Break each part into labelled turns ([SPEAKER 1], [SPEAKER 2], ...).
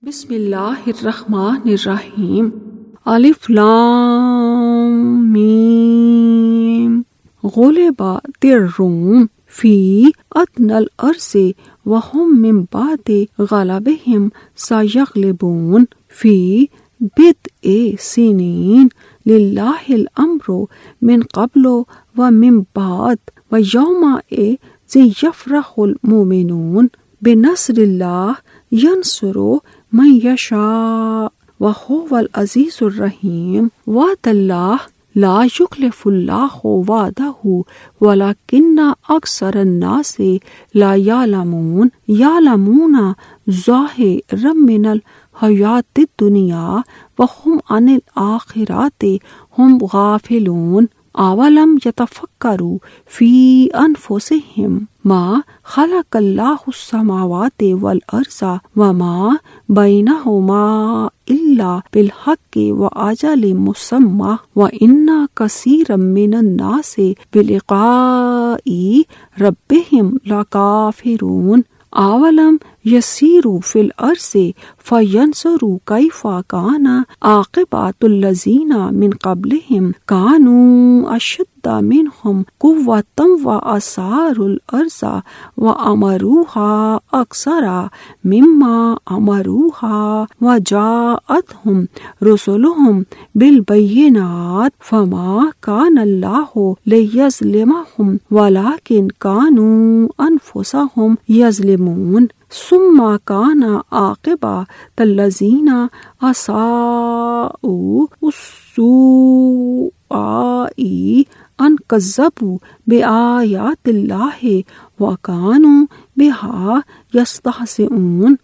[SPEAKER 1] بسم اللہ الرحمن الرحیم الف لام میم غلبت الروم فی ادنی الارض وهم من بعد غلبهم سیغلبون فی بدء سنین للہ الامر من قبل ومن بعد ویومئذ یفرح المؤمنون بنصر اللہ ینصر من یشاء وهو العزیز الرحیم وعد اللہ لا یخلف اللہ وعدہ ولکن اکثر الناس لا یعلمون یعلمون ظاہرا من الحیاۃ الدنیا وهم عن الآخرۃ هم غافلون اولم یتفکروا فی انفسہم ما خلق اللہ السماوات والارض وما بینہما الا بالحق واجل مسمى وان کثیرا من الناس بلقاء ربهم لکافرون اولم یسیروا فی الارض فینظروا کیف کان عاقبۃ الذین من قبلہم کانوا اشد منہم قوۃ واثاروا الارض وامروها اکثر مما امروها وجاءتهم رسلهم بالبینات فما کان اللہ لیظلمهم ولکن کانوا انفسهم یظلمون ثم کان عاقبۃ الذین اساءوا السوء ان کذبوا بآیات اللہ وکانوا بہا یستہزئون۔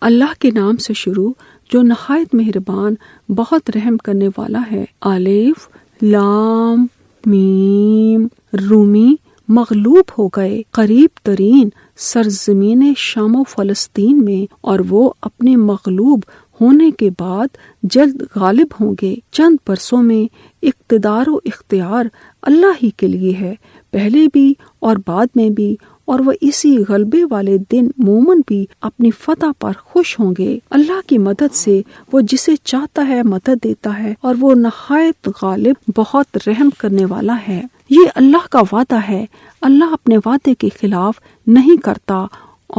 [SPEAKER 1] اللہ کے نام سے شروع جو نہایت مہربان بہت رحم کرنے والا ہے۔ الف لام میم رومی مغلوب ہو گئے قریب ترین سرزمین شام و فلسطین میں، اور وہ اپنے مغلوب ہونے کے بعد جلد غالب ہوں گے۔ چند برسوں میں اقتدار و اختیار اللہ ہی کے لیے ہے، پہلے بھی اور بعد میں بھی، اور وہ اسی غلبے والے دن مومن بھی اپنی فتح پر خوش ہوں گے۔ اللہ کی مدد سے وہ جسے چاہتا ہے مدد دیتا ہے، اور وہ نہایت غالب بہت رحم کرنے والا ہے۔ یہ اللہ کا وعدہ ہے، اللہ اپنے وعدے کے خلاف نہیں کرتا،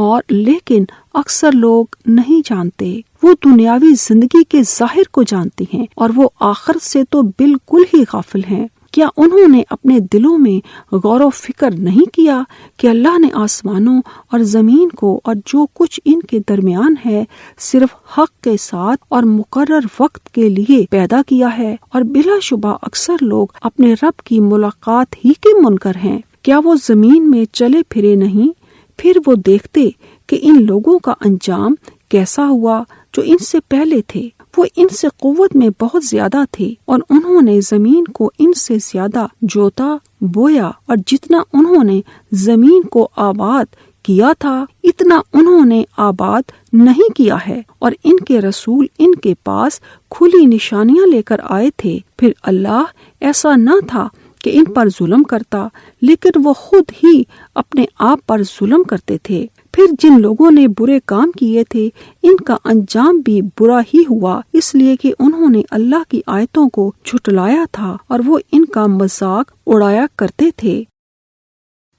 [SPEAKER 1] اور لیکن اکثر لوگ نہیں جانتے۔ وہ دنیاوی زندگی کے ظاہر کو جانتے ہیں اور وہ آخرت سے تو بالکل ہی غافل ہیں۔ کیا انہوں نے اپنے دلوں میں غور و فکر نہیں کیا کہ اللہ نے آسمانوں اور زمین کو اور جو کچھ ان کے درمیان ہے صرف حق کے ساتھ اور مقرر وقت کے لیے پیدا کیا ہے، اور بلا شبہ اکثر لوگ اپنے رب کی ملاقات ہی کے منکر ہیں۔ کیا وہ زمین میں چلے پھرے نہیں؟ پھر وہ دیکھتے کہ ان لوگوں کا انجام کیسا ہوا جو ان سے پہلے تھے۔ وہ ان سے قوت میں بہت زیادہ تھے، اور انہوں نے زمین کو ان سے زیادہ جوتا بویا، اور جتنا انہوں نے زمین کو آباد کیا تھا اتنا انہوں نے آباد نہیں کیا ہے، اور ان کے رسول ان کے پاس کھلی نشانیاں لے کر آئے تھے۔ پھر اللہ ایسا نہ تھا کہ ان پر ظلم کرتا، لیکن وہ خود ہی اپنے آپ پر ظلم کرتے تھے۔ پھر جن لوگوں نے برے کام کیے تھے ان کا انجام بھی برا ہی ہوا، اس لیے کہ انہوں نے اللہ کی آیتوں کو جھٹلایا تھا اور وہ ان کا مذاق اڑایا کرتے تھے۔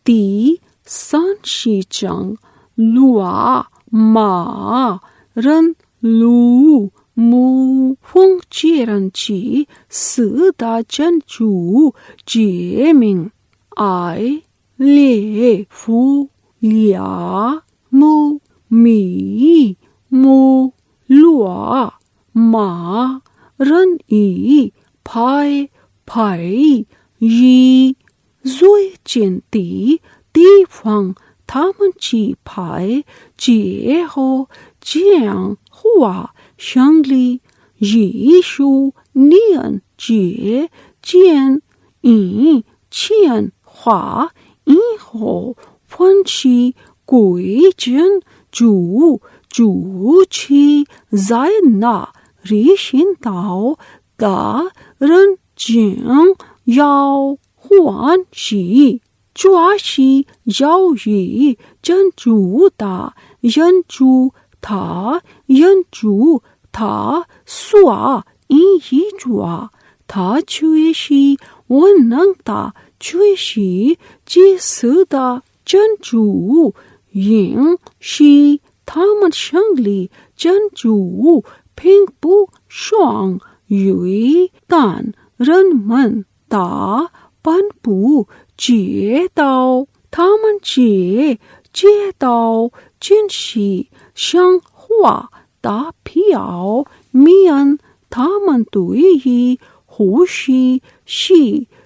[SPEAKER 1] تی سان شی چنگ لوا ما رن لو مو فنگ چیرن چی سدا چن چو جے منگ آئی لے فو لیا مو می مو لوا ما رن ای پھائے پھائی یی زوئی چین تی تی فنگ تھامن چی پھائے چیے ہو جیانگ ہوا شنگلی یی شو نین جیے چین ای چین خوا ای ہو فن چی کوئی چن چو چو چی زائن نا ریشن تاؤ دا رن جینگ یاؤ خوان چی چوا چی یاؤ یی چن چو تا ین چو ta yan chu ta sua in yi jua ta chui shi wen nang ta chui shi ji su da真主yin shi他们胜利真主并不爽于但人们的颁布接到他们接到真实像话的票面他们对于呼吸是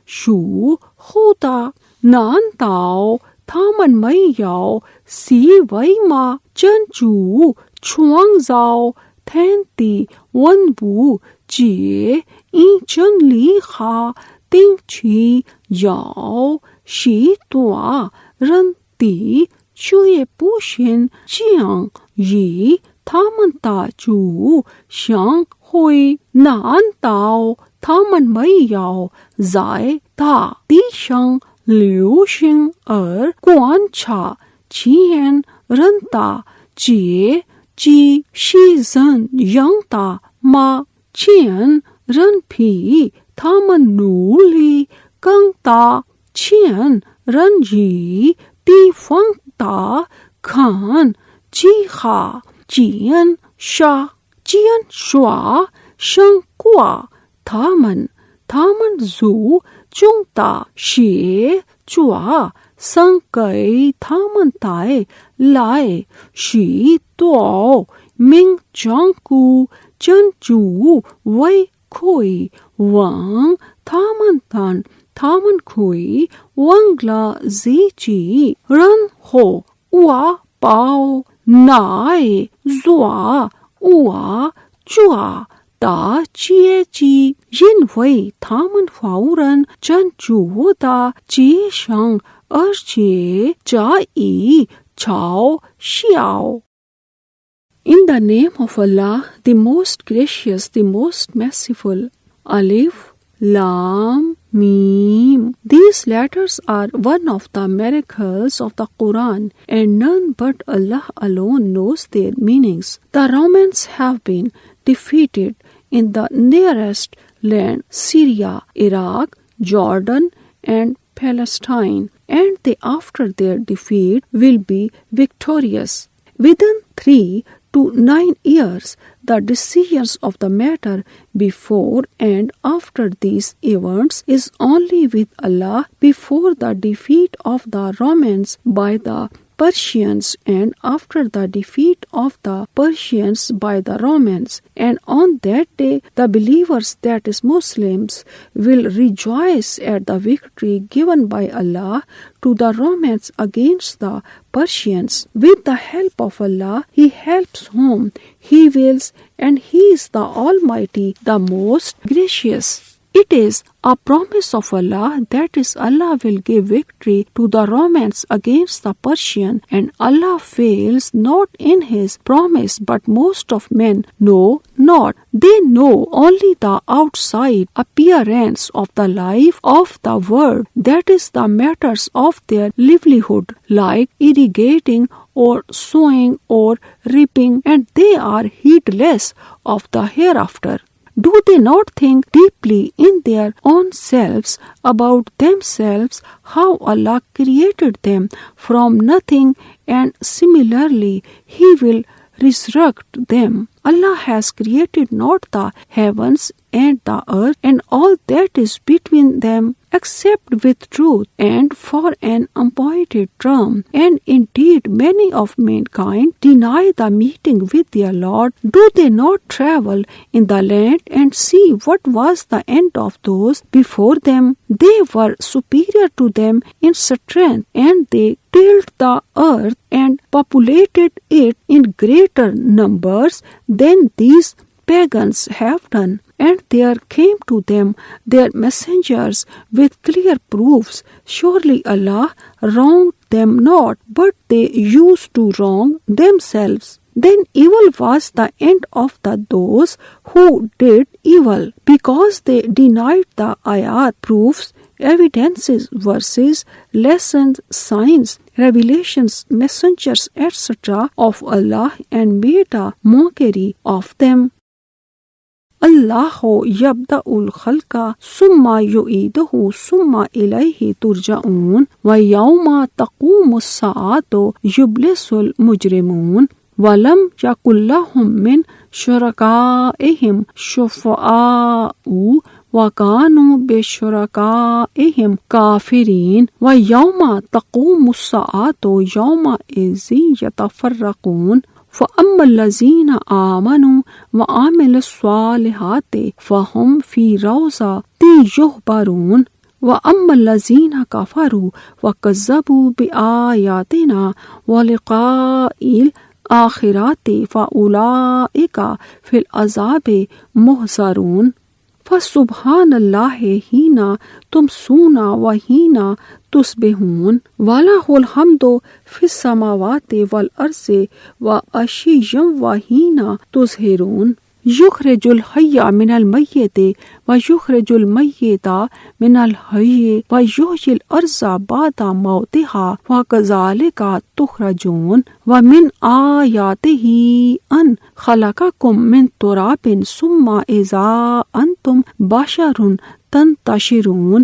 [SPEAKER 1] 属乎的难道他们没有思维吗？真主创造天地万物，皆因真理下定期要许多人的却不信将与他们的主相会，难道他们没有在大地上流行而观察前人的结局是怎样的吗？前人比他们努力更大，前人与地方的看其下见杀见耍胜过他们族中的协助生给他们带来许多名掌故真主为亏忘他们但他们亏忘了自己，然后我报乃做我做的结局，因为他们否认真主的迹象，而且加以嘲笑。In the name of Allah, the most gracious, the most merciful. Alif, Lam, Mim. These letters are one of the miracles of the Quran, and none but Allah alone knows their meanings. The Romans have been defeated in the nearest land, Syria, Iraq, Jordan, and Palestine, and they after their defeat will be victorious. Within 3 to 9 years, the decisions of the matter before and after these events is only with Allah. Before the defeat of the Romans by the Persians and after the defeat of the Persians by the Romans, and on that day the believers, that is Muslims, will rejoice at the victory given by Allah to the Romans against the Persians. With the help of Allah, He helps whom He wills, and He is the Almighty, the most gracious. It is a promise of Allah, that is, Allah will give victory to the Romans against the Persian, and Allah fails not in His promise, but most of men know not. They know only the outside appearance of the life of the world, that is, the matters of their livelihood, like irrigating or sowing or reaping, and they are heedless of the hereafter. Do they not think deeply in their own selves about themselves, how Allah created them from nothing, and similarly He will resurrect them? Allah has created not the heavens and the earth and all that is between them, except with truth and for an appointed term. And indeed many of mankind deny the meeting with their Lord. Do they not travel in the land and see what was the end of those before them? They were superior to them in strength, and they tilled the earth and populated it in greater numbers than these pagans have done. And there came to them their messengers with clear proofs. Surely Allah wronged them not, but they used to wrong themselves. Then evil was the end of those who did evil, because they denied the ayat proofs evidences, verses, lessons, signs, revelations, messengers, etc. of Allah and made a mockery of them. Allahu yabda'ul khalqa summa yu'iduhu summa ilayhi turja'un wa yawma taqumu as-sa'atu yublisul mujrimun wa lam yakul lahum min shuraka'ihim shufa'a'u wa kanu bi shuraka'ihim kafirin wa yawma taqumu as-sa'atu yawma idhin yatafarraqun فَأَمَّا الَّذِينَ آمَنُوا وَعَمِلُوا الصَّالِحَاتِ فَهُمْ فِي رَوْضَةٍ يُحْبَرُونَ وَأَمَّا الَّذِينَ كَفَرُوا وَكَذَّبُوا بِآيَاتِنَا وَلِقَاءِ الْآخِرَةِ فَأُولَئِكَ فِي الْعَذَابِ مُحْضَرُونَ فَسُبْحَانَ اللَّهِ حِينَ تُمْسُونَ وَحِينَ تُصْبِحُونَ وَلَهُ الْحَمْدُ فِي السَّمَاوَاتِ وَالْأَرْضِ وَعَشِيًّا وَحِينَ تُظْهِرُونَ يُخْرِجُ الْحَيَّ مِنَ الْمَيِّتِ وَيُخْرِجُ الْمَيِّتَ مِنَ الْحَيِّ وَيُحْيِي الْأَرْضَ بَعْدَ مَوْتِهَا وَكَذَلِكَ تُخْرَجُونَ وَمِنْ آيَاتِهِ أَنْ خَلَقَكُم مِّن تُرَابٍ ثُمَّ إِذَا أَنْتُمْ بَشَرٌ تَنتَشِرُونَ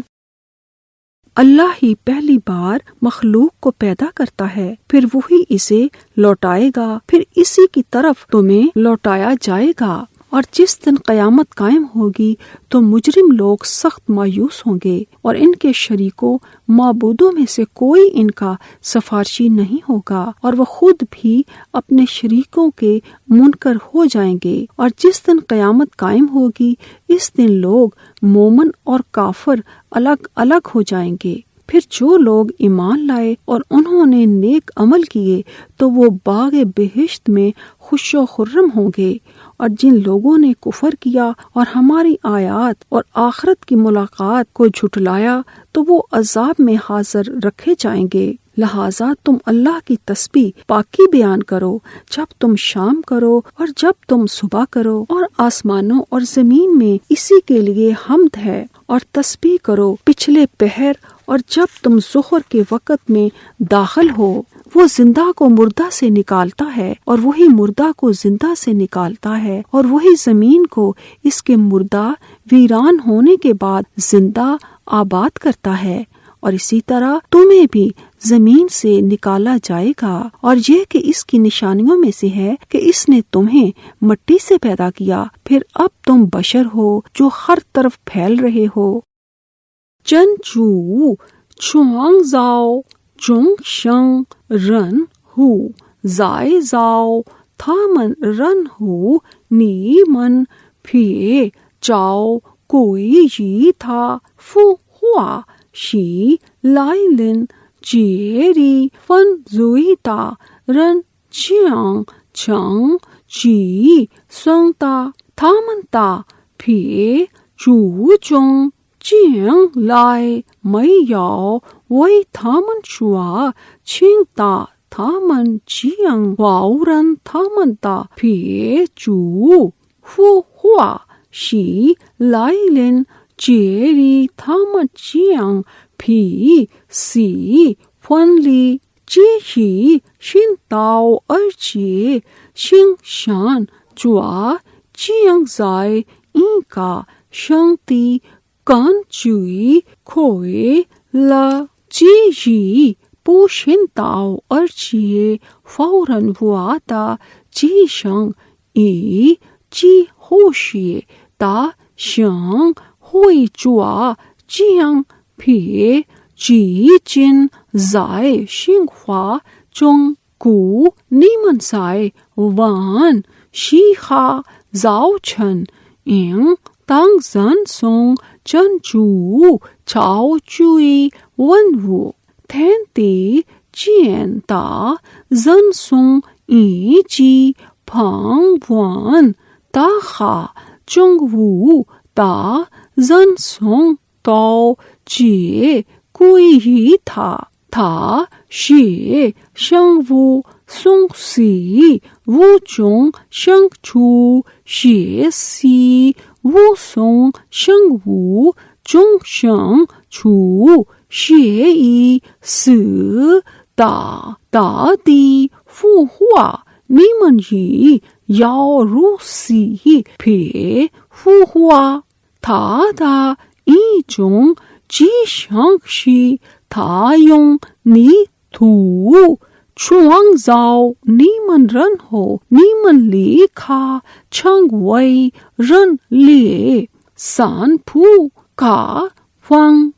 [SPEAKER 1] اللہ ہی پہلی بار مخلوق کو پیدا کرتا ہے، پھر وہی اسے لوٹائے گا، پھر اسی کی طرف تمہیں لوٹایا جائے گا، اور جس دن قیامت قائم ہوگی تو مجرم لوگ سخت مایوس ہوں گے، اور ان کے شریکوں معبودوں میں سے کوئی ان کا سفارشی نہیں ہوگا، اور وہ خود بھی اپنے شریکوں کے منکر ہو جائیں گے۔ اور جس دن قیامت قائم ہوگی اس دن لوگ مومن اور کافر الگ الگ ہو جائیں گے۔ پھر جو لوگ ایمان لائے اور انہوں نے نیک عمل کیے تو وہ باغ بہشت میں خوش و خرم ہوں گے، اور جن لوگوں نے کفر کیا اور ہماری آیات اور آخرت کی ملاقات کو جھٹلایا تو وہ عذاب میں حاضر رکھے جائیں گے۔ لہٰذا تم اللہ کی تسبیح پاکی بیان کرو جب تم شام کرو اور جب تم صبح کرو، اور آسمانوں اور زمین میں اسی کے لیے حمد ہے، اور تسبیح کرو پچھلے پہر اور جب تم ظہر کے وقت میں داخل ہو۔ وہ زندہ کو مردہ سے نکالتا ہے اور وہی مردہ کو زندہ سے نکالتا ہے، اور وہی زمین کو اس کے مردہ ویران ہونے کے بعد زندہ آباد کرتا ہے، اور اسی طرح تمہیں بھی زمین سے نکالا جائے گا۔ اور یہ کہ اس کی نشانیوں میں سے ہے کہ اس نے تمہیں مٹی سے پیدا کیا، پھر اب تم بشر ہو جو ہر طرف پھیل رہے ہو۔ چن چو چونگ زاؤ چونگ شنگ رن ہو زائے زاؤ تھامن رن ہو نی من پھیے چاؤ کوئی جی تھا فو ہوا شی لائی لن جیری فن زوئی تا رن چیانگ چنگ چی سنگ تا تھامن تا پھیے چو چونگ چینگ لائے مئی یاؤ وئی تھامن چوا چھنگ تا تھامن چینگ واؤ رن تھامن تا پھیے چو فو ہوا شی لائی لن چیری تھامن چینگ پھی سی فن لی چی شی شن تاؤ ارچیے شنگ شان چوا چینگ زائے این کا شنگ تی کان چوئی کھوئے لا چی جی پو شن تاؤ ارچیے فوراً وآتا چی شنگ ای چی ہوشیے تا شنگ ہوئی چوا چینگ پھیے چی چن زائے شنگ ہوا چونگ کو نیمن زائے وان شی خا زاؤ چھن اینگ تانگ زن سونگ چن چو چاؤ چوئی ون وو تھین تی چین تا زن سونگ ای چی پھانگ وان تا خا چونگ وو تا زن سونگ تو چیے کوئی ہی تھا شیے شنگ وو سونگ سی وو چونگ شنگ چو شیے سی وو سونگ شنگ وو چونگ شنگ 处学以死大地孵化，你们也要如此被孵化。他的一种迹象是，他用泥土创造你们，然后你们立刻成为人类，散布各方。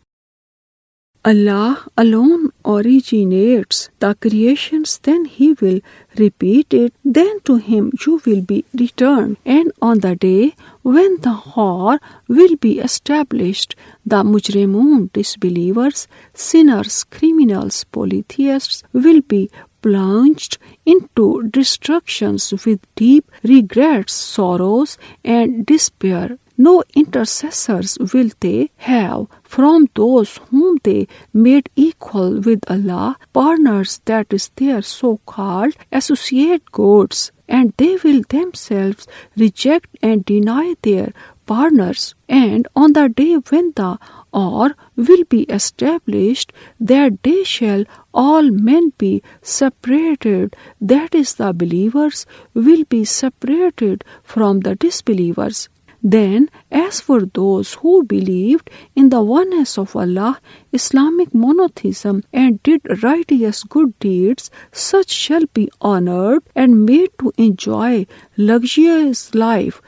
[SPEAKER 1] Allah alone originates the creations, then He will repeat it, then to Him you will be returned. And on the day when the whore will be established, the mujrimun, disbelievers, sinners, criminals, polytheists will be plunged into destructions with deep regrets, sorrows, and despair. No intercessors will they have from those whom they made equal with Allah, partners, that is their so-called associate gods, and they will themselves reject and deny their partners. And on the day when the or will be established, that day shall all men be separated, that is, the believers will be separated from the disbelievers. Then, as for those who believed in the oneness of Allah, Islamic monotheism, and did righteous good deeds, such shall be honored and made to enjoy luxurious life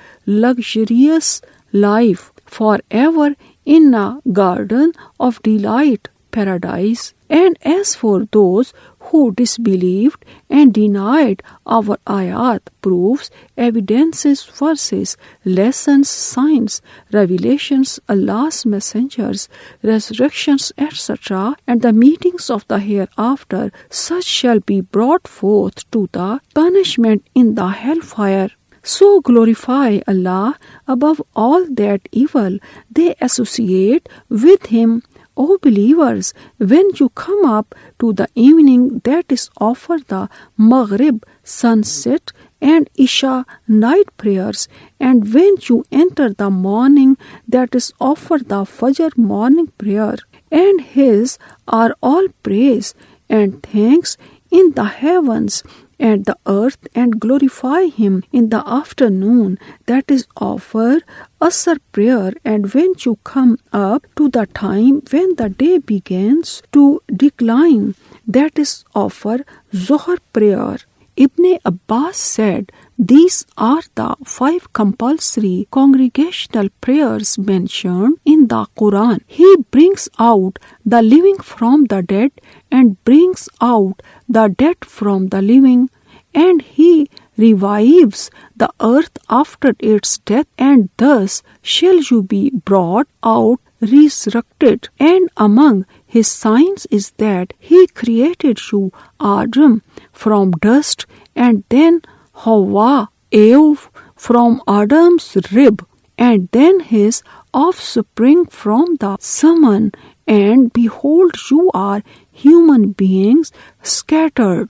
[SPEAKER 1] forever in a garden of delight, paradise. And as for those who disbelieved and denied our ayat, proofs, evidences, verses, lessons, signs, revelations, Allah's messengers, resurrections, etc., and the meetings of the hereafter, such shall be brought forth to the punishment in the hellfire. So glorify Allah above all that evil they associate with Him. O believers, when you come up to the evening, that is offer the Maghrib, sunset, and Isha, night prayers, and when you enter the morning, that is offer the Fajr, morning prayer. And His are all praise and thanks in the heavens and the earth, and glorify Him in the afternoon, that is offer Asr prayer. And when you come up to the time when the day begins to decline, that is offer Zohar prayer. Ibn Abbas said, these are the 5 compulsory congregational prayers mentioned in the Quran. He brings out the living from the dead and brings out the dead from the living, and He revives the earth after its death, and thus shall you be brought out resurrected. And among His signs is that He created you, Adam, from dust, and then Hawa, Eve, from Adam's rib, and then his offspring from the semen. And behold, you are human beings scattered.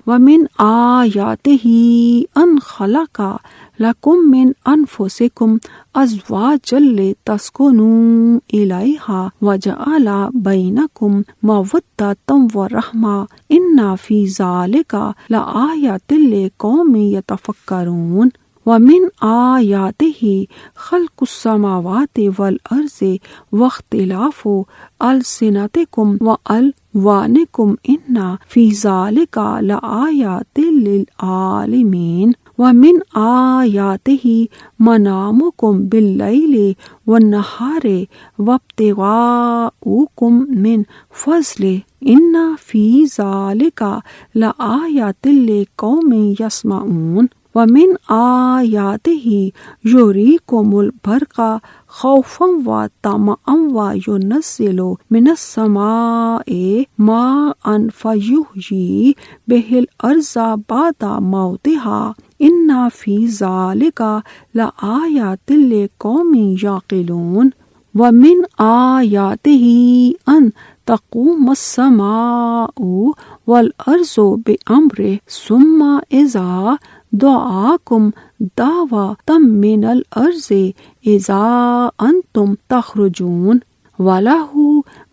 [SPEAKER 1] وَمِنْ آيَاتِهِ أَنْ خَلَقَ لَكُم مِّنْ أَنفُسِكُمْ أَزْوَاجًا لِتَسْكُنُوا إِلَيْهَا وَجَعَلَ بَيْنَكُمْ مَوَدَّةً وَرَحْمَةً إِنَّ فِي ذَلِكَ لَآيَاتٍ لِقَوْمٍ يَتَفَكَّرُونَ. وَمِنْ آيَاتِهِ خَلْقُ السَّمَاوَاتِ وَالْأَرْضِ وَاخْتِلَافُ أَلْسِنَتِكُمْ وَأَلْوَانِكُمْ إِنَّ فِي ذَلِكَ لَآيَاتٍ لِلْعَالِمِينَ. وَمِنْ آيَاتِهِ مَنَامُكُمْ بِاللَّيْلِ وَالنَّهَارِ وَابْتِغَاؤُكُمْ مِنْ فَضْلِهِ إِنَّ فِي ذَلِكَ لَآيَاتٍ لِقَوْمٍ يَسْمَعُونَ. وَمِنْ آيَاتِهِ يُرِيكُمُ الْبَرْقَ خَوْفًا وَطَمَعًا وَيُنَزِّلُ مِنَ السَّمَاءِ مَاءً فَيُحْيِي بِهِ الْأَرْضَ بَعْدَ مَوْتِهَا إِنَّ فِي ذَلِكَ لَآيَاتٍ لِقَوْمٍ يَعْقِلُونَ. وَمِنْ آيَاتِهِ أَنْ تقوم السماء والأرض بأمره ثم إذا دعاكم دعوة من الأرض إذا أنتم تخرجون. وَلَهُ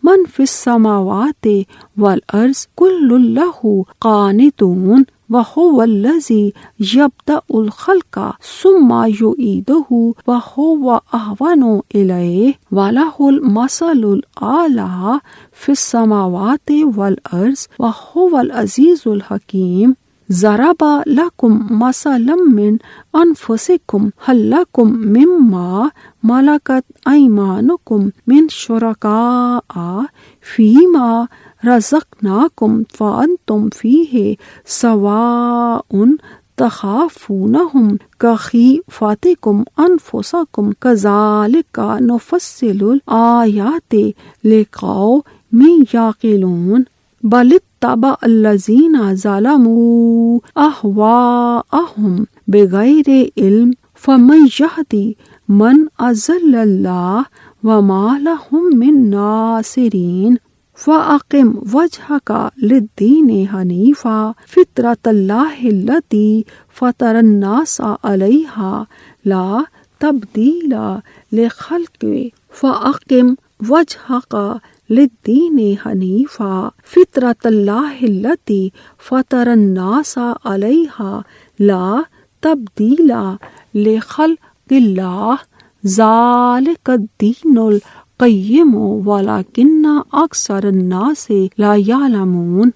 [SPEAKER 1] مَنْ فِي السَّمَاوَاتِ وَالْأَرْضِ كُلٌّ لَهُ قَانِتُونَ وَهُوَ الَّذِي يَبْدَأُ الْخَلْقَ ثُمَّ يُعِيدُهُ وَهُوَ أَهْوَنُ إِلَيْهِ وَلَهُ الْمَثَلُ الْأَعْلَى فِي السَّمَاوَاتِ وَالْأَرْضِ وَهُوَ الْعَزِيزُ الْحَكِيمُ ضرب لکم مثلا من انفسکم هل لکم مما ملکت ایمانکم من شرکاء فیما رزقناکم فانتم فیہ سواء تخافونہم کخیفتکم انفسکم کذالک نفصل الآیات لقوم یعقلون بل اتبع الذین ظلموا اہواءہم بغیر علم فمن یہدی من اضل اللہ وما لہم من ناصرین فأقم وجهك للدین حنیفا فطرۃ اللہ التی فطر الناس علیہا لا تبدیل لخلق فأقم وجهك للدین حنیفا فطرۃ اللہ التی فطر الناس علیہا لا تبدیل لخلق اللہ ذالک الدین القیم ولکن اکثر الناس لا یعلمون۔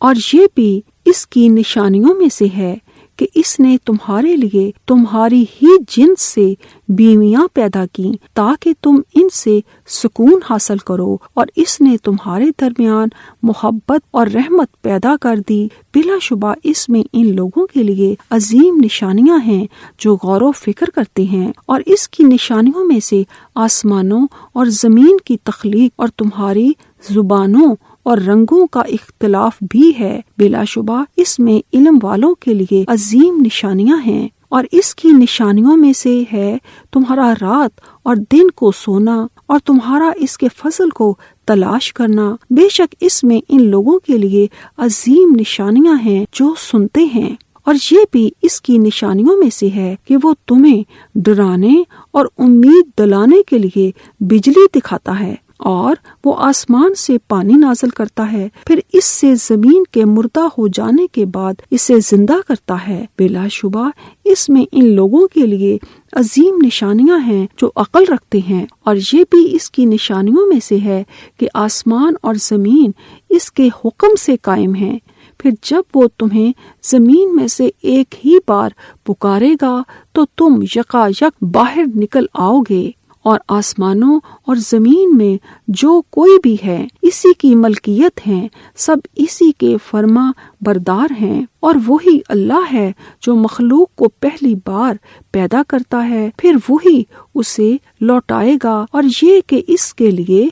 [SPEAKER 1] اور یہ بھی اس کی نشانیوں میں سے ہے کہ اس نے تمہارے لیے تمہاری ہی جنس سے بیویاں پیدا کی تاکہ تم ان سے سکون حاصل کرو، اور اس نے تمہارے درمیان محبت اور رحمت پیدا کر دی۔ بلا شبہ اس میں ان لوگوں کے لیے عظیم نشانیاں ہیں جو غور و فکر کرتے ہیں، اور اس کی نشانیوں میں سے آسمانوں اور زمین کی تخلیق اور تمہاری زبانوں اور رنگوں کا اختلاف بھی ہے۔ بلا شبہ اس میں علم والوں کے لیے عظیم نشانیاں ہیں، اور اس کی نشانیوں میں سے ہے تمہارا رات اور دن کو سونا اور تمہارا اس کے فضل کو تلاش کرنا۔ بے شک اس میں ان لوگوں کے لیے عظیم نشانیاں ہیں جو سنتے ہیں۔ اور یہ بھی اس کی نشانیوں میں سے ہے کہ وہ تمہیں ڈرانے اور امید دلانے کے لیے بجلی دکھاتا ہے، اور وہ آسمان سے پانی نازل کرتا ہے، پھر اس سے زمین کے مردہ ہو جانے کے بعد اسے زندہ کرتا ہے۔ بلا شبہ اس میں ان لوگوں کے لیے عظیم نشانیاں ہیں جو عقل رکھتے ہیں۔ اور یہ بھی اس کی نشانیوں میں سے ہے کہ آسمان اور زمین اس کے حکم سے قائم ہیں، پھر جب وہ تمہیں زمین میں سے ایک ہی بار پکارے گا تو تم یکا یک باہر نکل آؤ گے، اور آسمانوں اور زمین میں جو کوئی بھی ہے اسی کی ملکیت ہیں، سب اسی کے فرما بردار ہیں، اور وہی اللہ ہے جو مخلوق کو پہلی بار پیدا کرتا ہے، پھر وہی اسے لوٹائے گا، اور یہ کہ اس کے لیے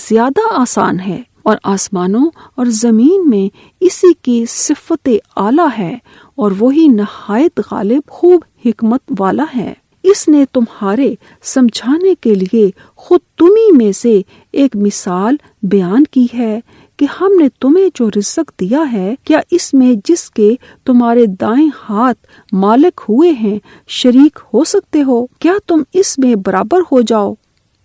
[SPEAKER 1] زیادہ آسان ہے، اور آسمانوں اور زمین میں اسی کی صفت اعلیٰ ہے، اور وہی نہایت غالب خوب حکمت والا ہے۔ اس نے تمہارے سمجھانے کے لیے خود تمہیں میں سے ایک مثال بیان کی ہے کہ ہم نے تمہیں جو رزق دیا ہے، کیا اس میں جس کے تمہارے دائیں ہاتھ مالک ہوئے ہیں شریک ہو سکتے ہو؟ کیا تم اس میں برابر ہو جاؤ؟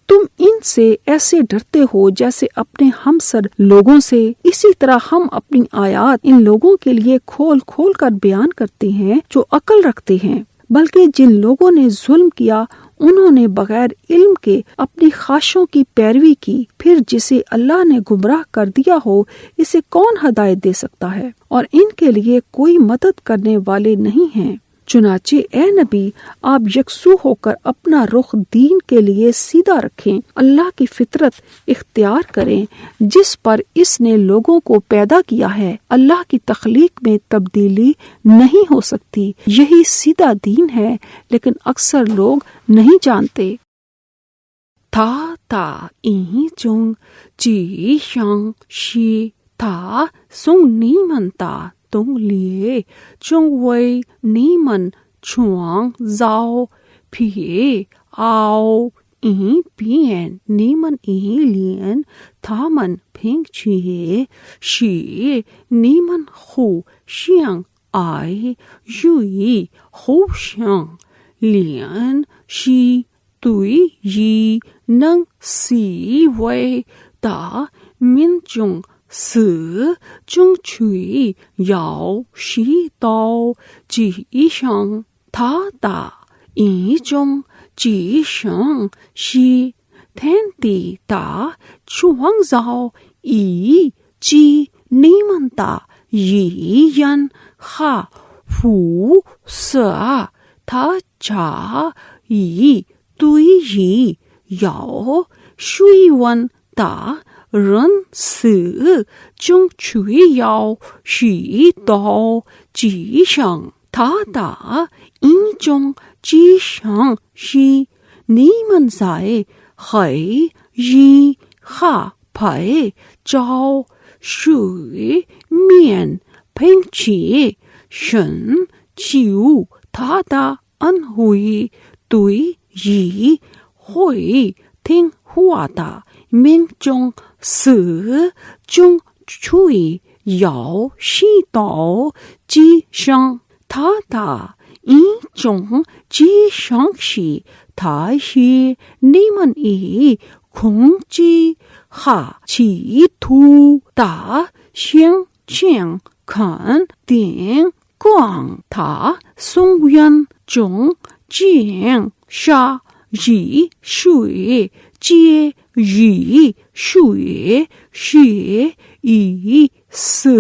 [SPEAKER 1] تم ان سے ایسے ڈرتے ہو جیسے اپنے ہمسر لوگوں سے، اسی طرح ہم اپنی آیات ان لوگوں کے لیے کھول کھول کر بیان کرتے ہیں جو عقل رکھتے ہیں۔ بلکہ جن لوگوں نے ظلم کیا انہوں نے بغیر علم کے اپنی خواہشوں کی پیروی کی، پھر جسے اللہ نے گمراہ کر دیا ہو اسے کون ہدایت دے سکتا ہے؟ اور ان کے لیے کوئی مدد کرنے والے نہیں ہیں۔ چنانچہ اے نبی، آپ یکسو ہو کر اپنا رخ دین کے لیے سیدھا رکھیں، اللہ کی فطرت اختیار کریں جس پر اس نے لوگوں کو پیدا کیا ہے۔ اللہ کی تخلیق میں تبدیلی نہیں ہو سکتی، یہی سیدھا دین ہے، لیکن اکثر لوگ نہیں جانتے۔ تھا تا ای چونگ چی شانگ شی تھا سونگ نی منتا تونگ لیے چونگ وئی نی من چوانگ زاؤ پیے آؤ ای پین نی من ای لین تھا من پھینگ چیے شی نی من خو شیانگ آئی یوئی خو Xiang lane she 对于能视为的民众是争取要许多迹象，他的一种迹象是天地的创造以及你们的意愿和辐射，他差异对于有水温的人是争取要许多迹象，他的一种迹象是你们在黑夜和拍照水面并且寻求他的安慰，对于会听话的民众是争取要许多迹象，他的一种迹象是他是你们以控制和企图的想象看电光他松原中见下雨水接雨水是以色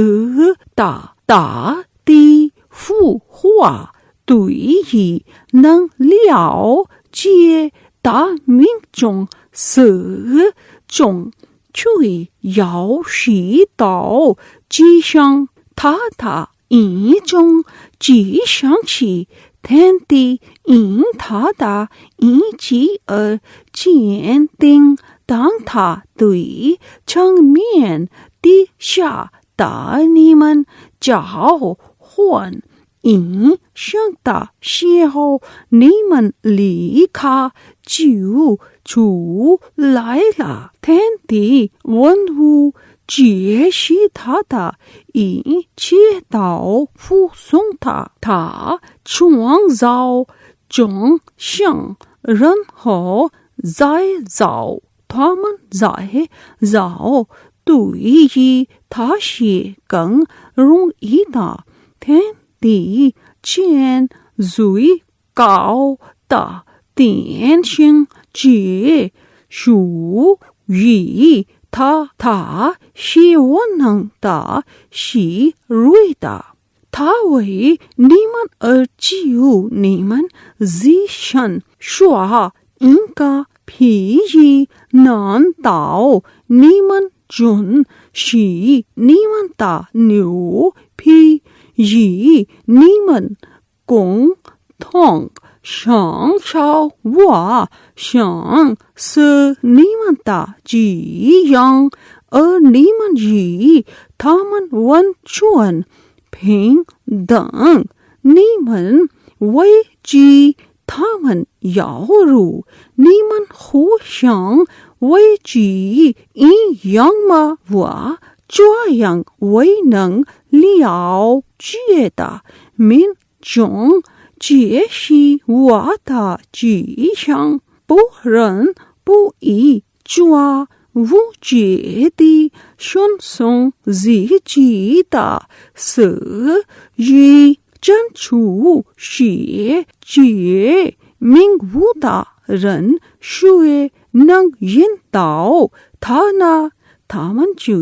[SPEAKER 1] 的大地腐化，对于能了解的民众是种取要许多迹象，他的一种迹象是天地因他的意志而坚定，当他对正面地下的你们召唤影响的时候，你们立刻就出来了。天地万物皆是他的，一切都服从他。他创造众生，然后再造他们，再造对于他是更容易的。天地间最高的天性皆属于他，他是万能的，是睿的，他为你们而救你们，自身说应该披衣，难道你们准是你们的牛皮，与你们共同享受我想是你们的寄养，而你们与他们完全平等，你们危及他们要如你们互相危及一样吗？我这样未能了解的民众皆是我的迹象，不仁不义抓无节的顺从自己的是与真主是觉明悟的人，谁能引导他呢？他们却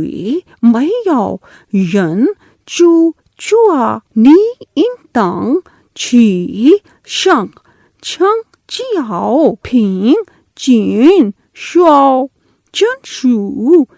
[SPEAKER 1] 没有人就抓你应当去上成教平静说真主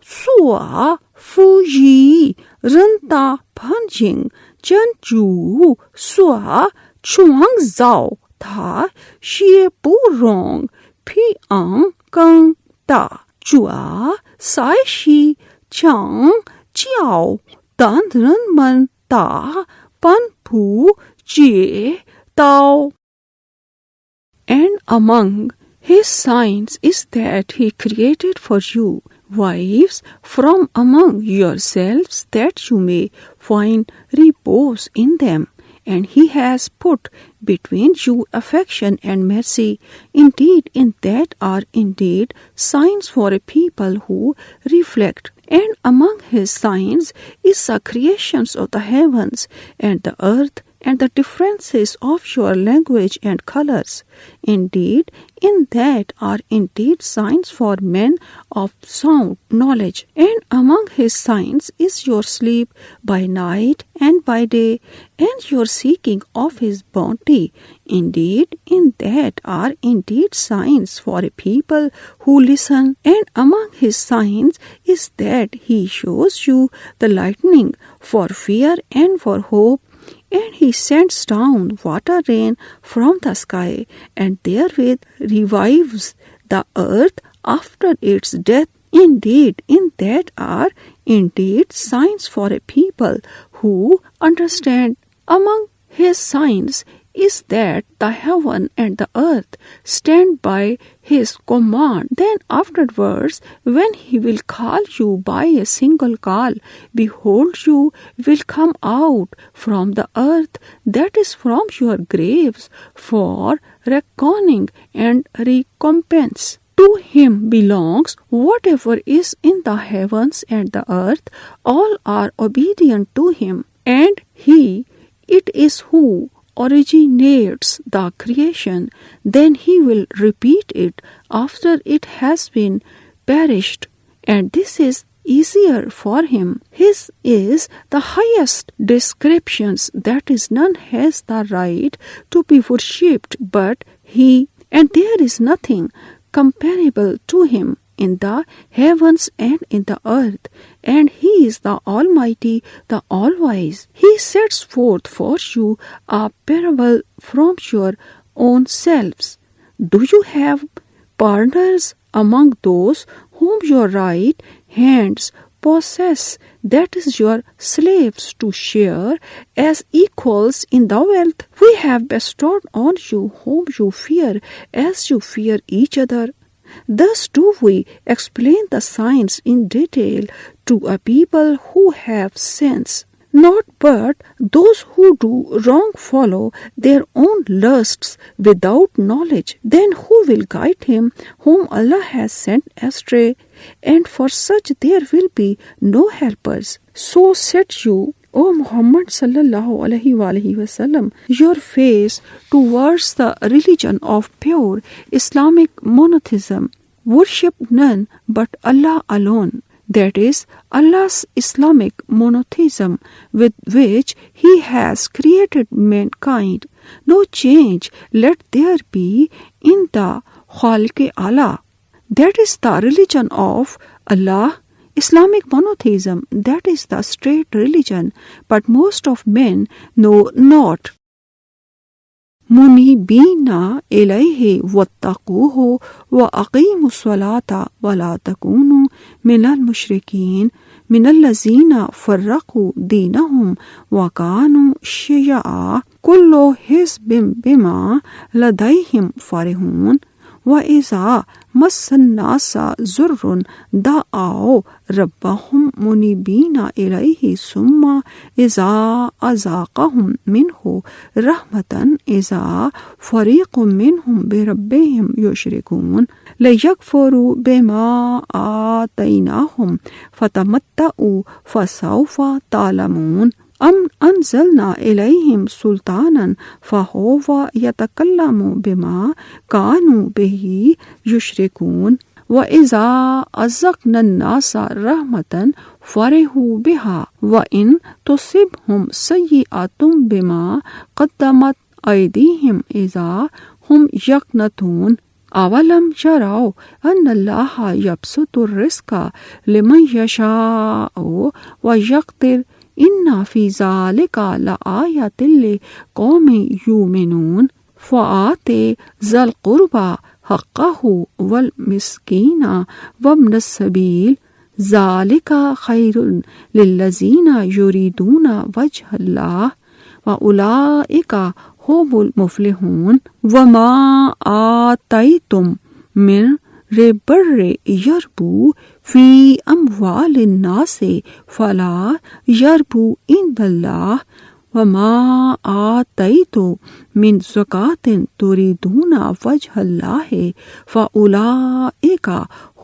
[SPEAKER 1] 说赋予人的环境，真主所创造他是不容平衡的，这才是成教的人们的本部之道。And among his signs is that he created for you wives from among yourselves, that you may find repose in them, and He has put between you affection and mercy. Indeed, in that are indeed signs for a people who reflect. And among His signs is the creations of the heavens and the earth, and the differences of your language and colors. Indeed, in that are indeed signs for men of sound knowledge. And among His signs is your sleep by night and by day, and your seeking of His bounty. Indeed, in that are indeed signs for a people who listen. And among His signs is that He shows you the lightning for fear and for hope. And He sends down water rain from the sky, and therewith revives the earth after its death. Indeed, in that are indeed signs for a people who understand. Among His signs is that the heaven and the earth stand by His command. Then afterwards, when He will call you by a single call, behold, you will come out from the earth, that is from your graves, for reckoning and recompense. To Him belongs whatever is in the heavens and the earth. All are obedient to Him, and He it is who originates the creation. Then He will repeat it after it has been perished, and this is easier for Him. His is the highest descriptions, that is, none has the right to be worshipped but He, and there is nothing comparable to Him in the heavens and in the earth, and He is the Almighty, the All-Wise. He sets forth for you a parable from your own selves. Do you have partners among those whom your right hands possess, that is, your slaves, to share as equals in the wealth? We have bestowed on you whom you fear, as you fear each other. Thus do we explain the signs in detail to a people who have sense. Not but those who do wrong follow their own lusts without knowledge. Then who will guide him whom Allah has sent astray? And for such there will be no helpers. So set you, O Muhammad sallallahu alaihi wasallam, your face towards the religion of pure Islamic monotheism. Worship none but Allah alone. That is Allah's Islamic monotheism, with which He has created mankind. No change let there be in the Khalq-e-Allah. That is the religion of Allah. Islamic monotheism, that is the straight religion, but most of men know not. Munibina ilayhi wattaquhu wa aqimu salata wa la takunu minal mushrikeen minal lazina farraqu dinahum wa kanu shiya'a kullu hizbin bima ladayhim farihun wa iza masannasa zurrun da'au rabbahum munibina ilayhi summa iza azaqahum minhu rahmatan iza fariqum minhum birabbihim yushrikun layakfuru bima atainahum fatamatta'u fasawfa ta'lamun am anzalna ilayhim sultanan fahuwa yatakallamu bima kanu bihi yushrikun wa iza azaqna an-nasa rahmatan farihu biha wa in tusibhum sayyi'atun bima qaddamat aydihim iza hum yaqnatun awalam yaraw anna allaha yabsutu ar-rizqa liman yasha'u wa yaqdir inna fi zalika la ayatin li qawmin yu'minun fa'ati zal qurba haqqahu wal miskina wabna sabil zalika khairun lillazina yuriduna wajha Allah wa ulaika humul muflihun wa ma ataitum min ribarri yarbu fi amwalin nasi fala yarbu indallah وما آتیتم من زکاۃ تریدون وجہ اللہ فاولئک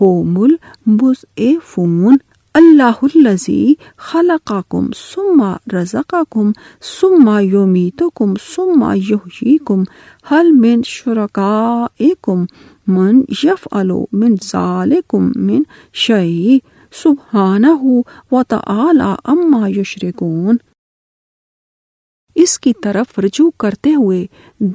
[SPEAKER 1] هم المضعفون اللہ الذی خلقکم ثم رزقکم ثم یمیتکم ثم یحییکم هل من شرکائکم من یفعل من ذلکم من شیء سبحانہ وتعالی عما یشرکون۔ اس کی طرف رجوع کرتے ہوئے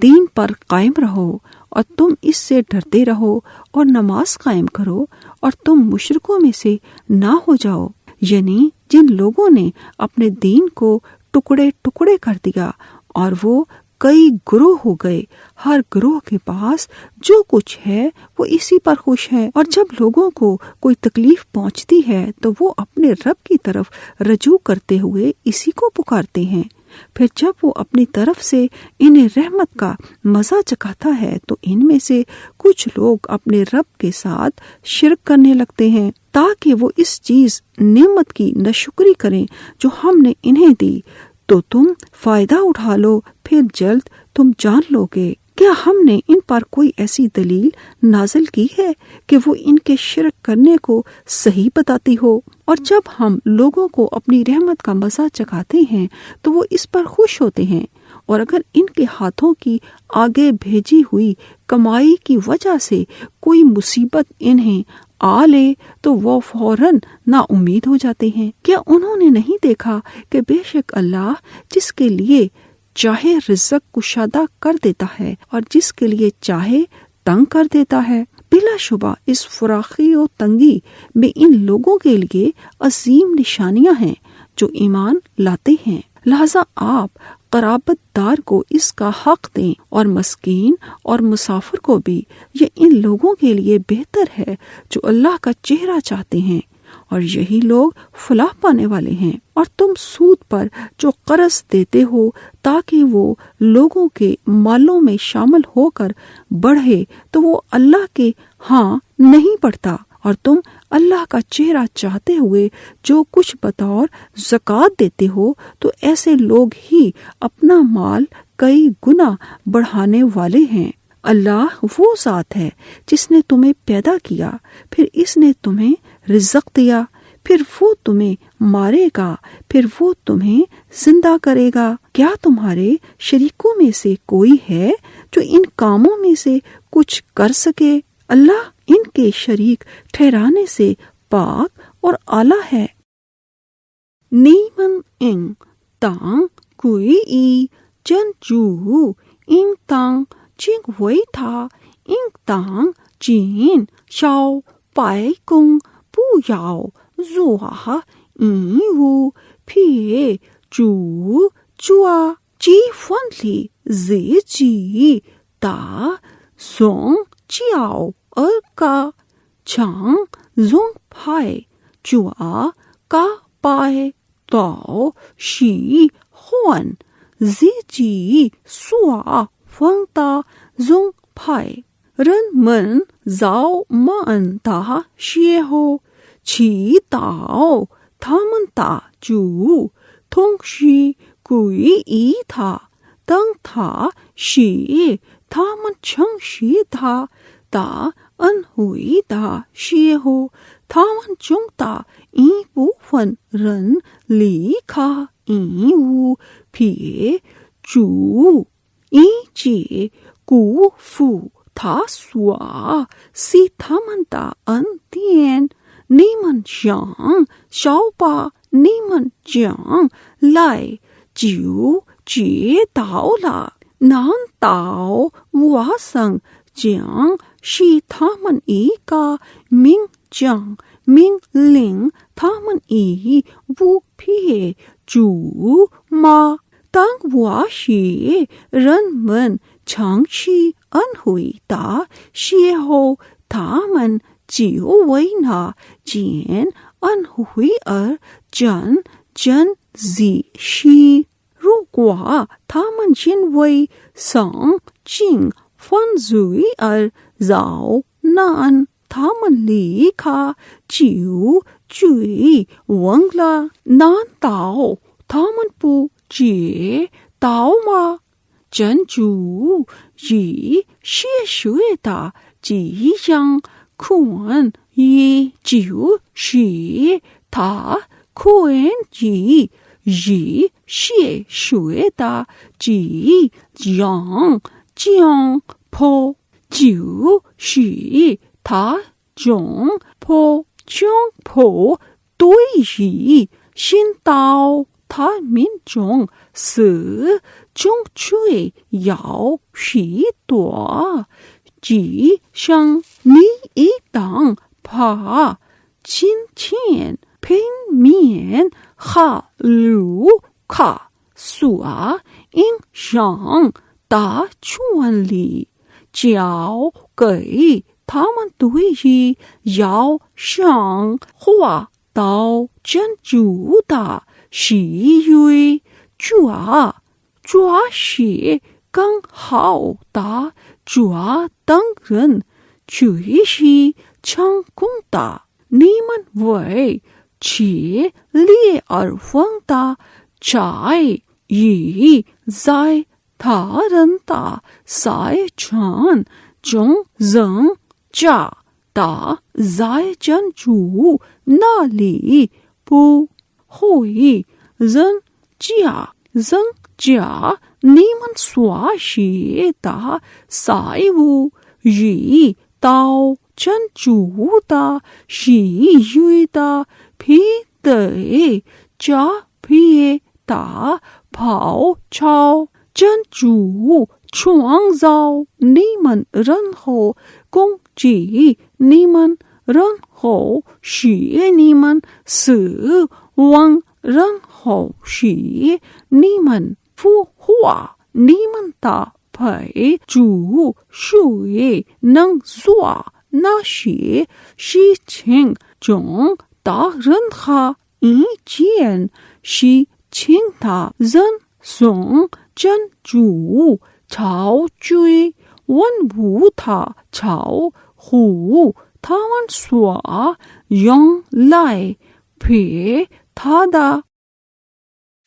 [SPEAKER 1] دین پر قائم رہو اور تم اس سے ڈرتے رہو اور نماز قائم کرو اور تم مشرکوں میں سے نہ ہو جاؤ، یعنی جن لوگوں نے اپنے دین کو ٹکڑے ٹکڑے کر دیا اور وہ کئی گروہ ہو گئے، ہر گروہ کے پاس جو کچھ ہے وہ اسی پر خوش ہے، اور جب لوگوں کو کوئی تکلیف پہنچتی ہے تو وہ اپنے رب کی طرف رجوع کرتے ہوئے اسی کو پکارتے ہیں، پھر جب وہ اپنی طرف سے انہیں رحمت کا مزہ چکھاتا ہے تو ان میں سے کچھ لوگ اپنے رب کے ساتھ شرک کرنے لگتے ہیں تاکہ وہ اس چیز نعمت کی ناشکری کریں جو ہم نے انہیں دی، تو تم فائدہ اٹھا لو، پھر جلد تم جان لو گے۔ کیا ہم نے ان پر کوئی ایسی دلیل نازل کی ہے کہ وہ ان کے شرک کرنے کو صحیح بتاتی ہو؟ اور جب ہم لوگوں کو اپنی رحمت کا مزہ چکھاتے ہیں تو وہ اس پر خوش ہوتے ہیں، اور اگر ان کے ہاتھوں کی آگے بھیجی ہوئی کمائی کی وجہ سے کوئی مصیبت انہیں آ لے تو وہ فوراً نا امید ہو جاتے ہیں۔ کیا انہوں نے نہیں دیکھا کہ بے شک اللہ جس کے لیے چاہے رزق کشادہ کر دیتا ہے اور جس کے لیے چاہے تنگ کر دیتا ہے؟ بلا شبہ اس فراخی و تنگی میں ان لوگوں کے لیے عظیم نشانیاں ہیں جو ایمان لاتے ہیں، لہذا آپ قرابت دار کو اس کا حق دیں اور مسکین اور مسافر کو بھی، یہ ان لوگوں کے لیے بہتر ہے جو اللہ کا چہرہ چاہتے ہیں، اور یہی لوگ فلاح پانے والے ہیں۔ اور تم سود پر جو قرض دیتے ہو تاکہ وہ لوگوں کے مالوں میں شامل ہو کر بڑھے تو وہ اللہ کے ہاں نہیں بڑھتا، اور تم اللہ کا چہرہ چاہتے ہوئے جو کچھ بطور زکوٰۃ دیتے ہو تو ایسے لوگ ہی اپنا مال کئی گنا بڑھانے والے ہیں۔ اللہ وہ ذات ہے جس نے تمہیں پیدا کیا، پھر اس نے تمہیں رزق دیا، پھر وہ تمہیں مارے گا، پھر وہ تمہیں زندہ کرے گا۔ کیا تمہارے شریکوں میں سے کوئی ہے جو ان کاموں میں سے کچھ کر سکے؟ اللہ ان کے شریک ٹھہرانے سے پاک اور اعلیٰ ہے۔ نیمن انگ تانگ کوئی ای جن جو انگ تانگ چنگ وئی تھا انگ تانگ چین شاؤ پائے کنگ پو یاؤ زوہا این وو پھے چو چوا چی فن لی زی چی تا زونگ چیاؤ کا چانگ زونگ پھائے چوا کا پائے تو شی خون زی چی سوا فنگ تا زونگ پھائے رن من زاؤ من تا شیے ہو چھی تاؤ تھامن تا چو تھونگ شی کوئی ای تھا تنگ تھا شی تھامن چھنگ شی تھا تا ان ہوئی تا شیے ہو تھامن چونگ تا این پو فن رن لی کھا این وو پھیے چو این چی کو فو تھا سوا سی تھامن تا ان تین نیمن جانگ شاؤ پا نیمن جانگ لائے جیو چیے تاؤ لا نان تاؤ واسنگ جانگ شی تھامن ای کا مینگ جانگ مینگ لنگ تھامن ای وو پھیے چو ما تنگ وا شی رن من چھانگ شی ان ہوئی تا شیے ہو تھامن جیو وئی نا جین ان ہوئی ار جن جن زی شی رو گوا تھامن جن وئی سانگ چنگ فن زوئی ار زاؤ نان تھامن لی کھا چیو چوئی ونگ لا نان تاؤ تھامن پو 解刀嘛，珍珠以血水的即将困也就是他困以血水的即将破，就是他将破对于新到他民众是中最要许多，即像你一当怕今天平面哈鲁卡所影响大权力，交给他们对于要想画到珍珠的喜悦，抓是更好的抓当人，就是成功的。你们为切裂而分的在于在他人的财产中人家的在珍珠那里不会人家你们所写的财物与到珍珠的喜悦的配对加配的跑超珍珠创造你们任何攻击你们任何学你们死亡任何学你们孵化你们的陪主谁能做那些事情中的任何一件是请他人送珍珠超追万物的超乎他们所用来陪他的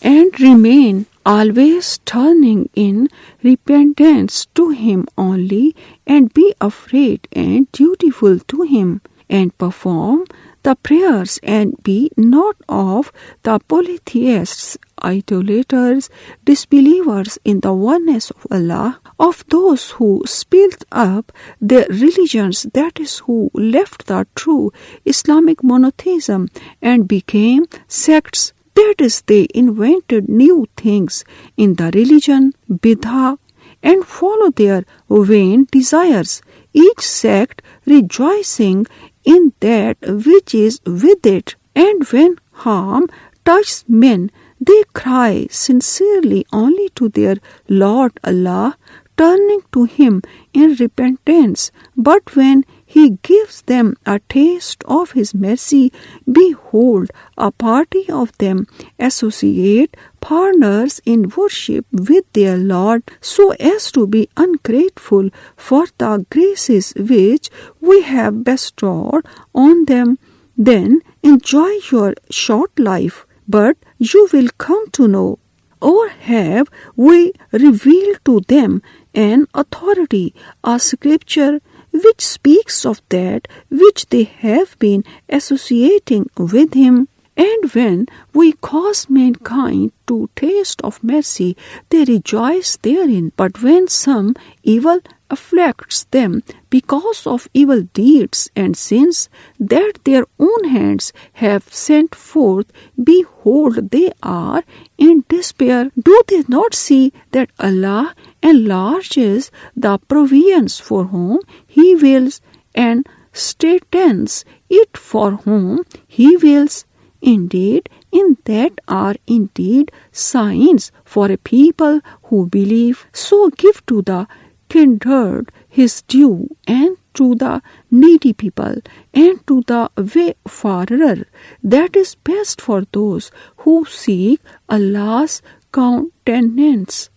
[SPEAKER 1] and remain always turning in repentance to him only and be afraid and dutiful to him and perform the prayers and be not of the polytheists, idolaters, disbelievers in the oneness of Allah, of those who split up their religions, that is, who left the true Islamic monotheism and became sects, that is, they invented new things in the religion, bid'ah, and follow their vain desires, each sect rejoicing in that which is with it, and when harm touches men, they cry sincerely only to their Lord Allah, turning to Him in repentance. But when He gives them a taste of His mercy, behold, a party of them associate partners in worship with their Lord, so as to be ungrateful for the graces which we have bestowed on them. Then enjoy your short life, but you will come to know, or have we revealed to them an authority, a scripture, which speaks of that which they have been associating with Him. And when we cause mankind to taste of mercy, they rejoice therein. But when some evil afflicts them because of evil deeds and sins that their own hands have sent forth, behold, they are in despair. Do they not see that Allah enlarges the provisions for whom He wills and straightens it for whom He wills? Indeed, in that are indeed signs for a people who believe. So give to the kindred his due, and to the needy people, and to the wayfarer. That is best for those who seek Allah's countenance,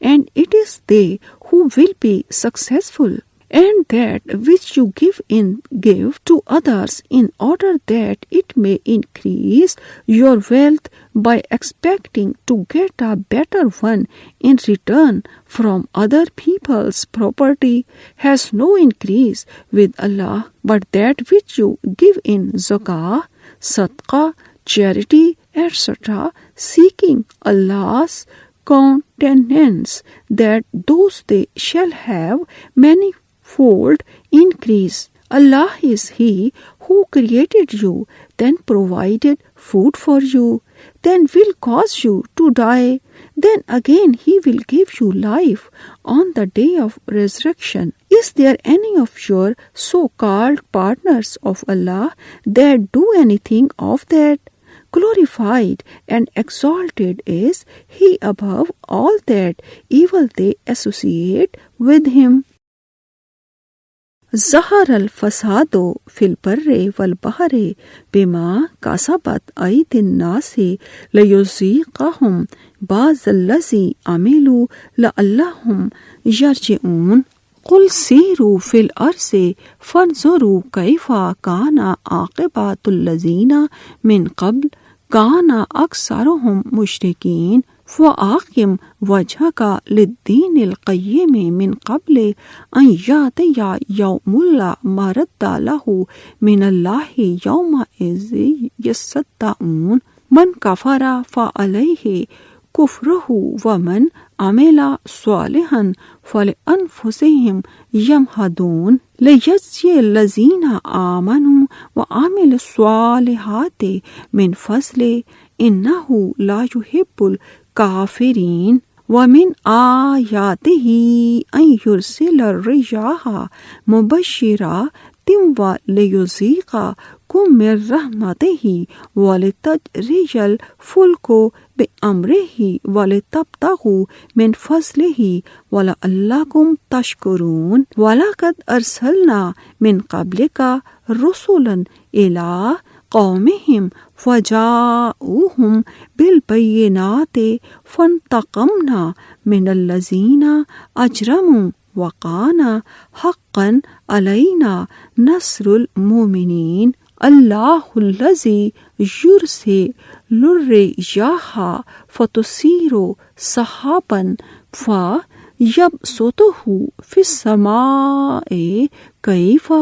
[SPEAKER 1] and it is they who will be successful. and that which you give to others in order that it may increase your wealth by expecting to get a better one in return from other people's property has no increase with Allah, but that which you give in zakah, sadaqah, charity, etc., seeking Allah's countenance, that those they shall have manifold increase. Allah is He who created you, then provided food for you, then will cause you to die, then again He will give you life on the day of resurrection. Is there any of your so-called partners of Allah that do anything of that? Glorified and exalted is He above all that evil they associate with Him. ظهر الفساد في البر والبحر بما كسبت أيدي الناس ليذيقهم بعض الذي عملوا لعلهم يرجعون. قل سيروا في الأرض فانظروا كيف كان عاقبة الذين من قبل كان أكثرهم مشركين. فأقم وجهك للدين القيم من قبل أن يأتي يوم لا مرد له من الله يومئذ يصدعون. من كفر فعليه كفره ومن عمل صالحا فلأنفسهم يمهدون. ليجزي الذين آمنوا وعملوا الصالحات من فضله إنه لا يحب الكافرين. ومن آياته أن يرسل الرياح مبشرات وليذيقكم من رحمته ولتجري الفلك بأمره ولتبتغوا من فضله ولعلكم تشكرون. ولقد أرسلنا من قبلك رسلا إلى قومهم فجاءوهم بالبينات فانتقمنا من الذين أجرموا وكان حقا علينا نصر المؤمنين. الله الذي يرسل الرياح فتثير سحابا فيبسطه في السماء كيف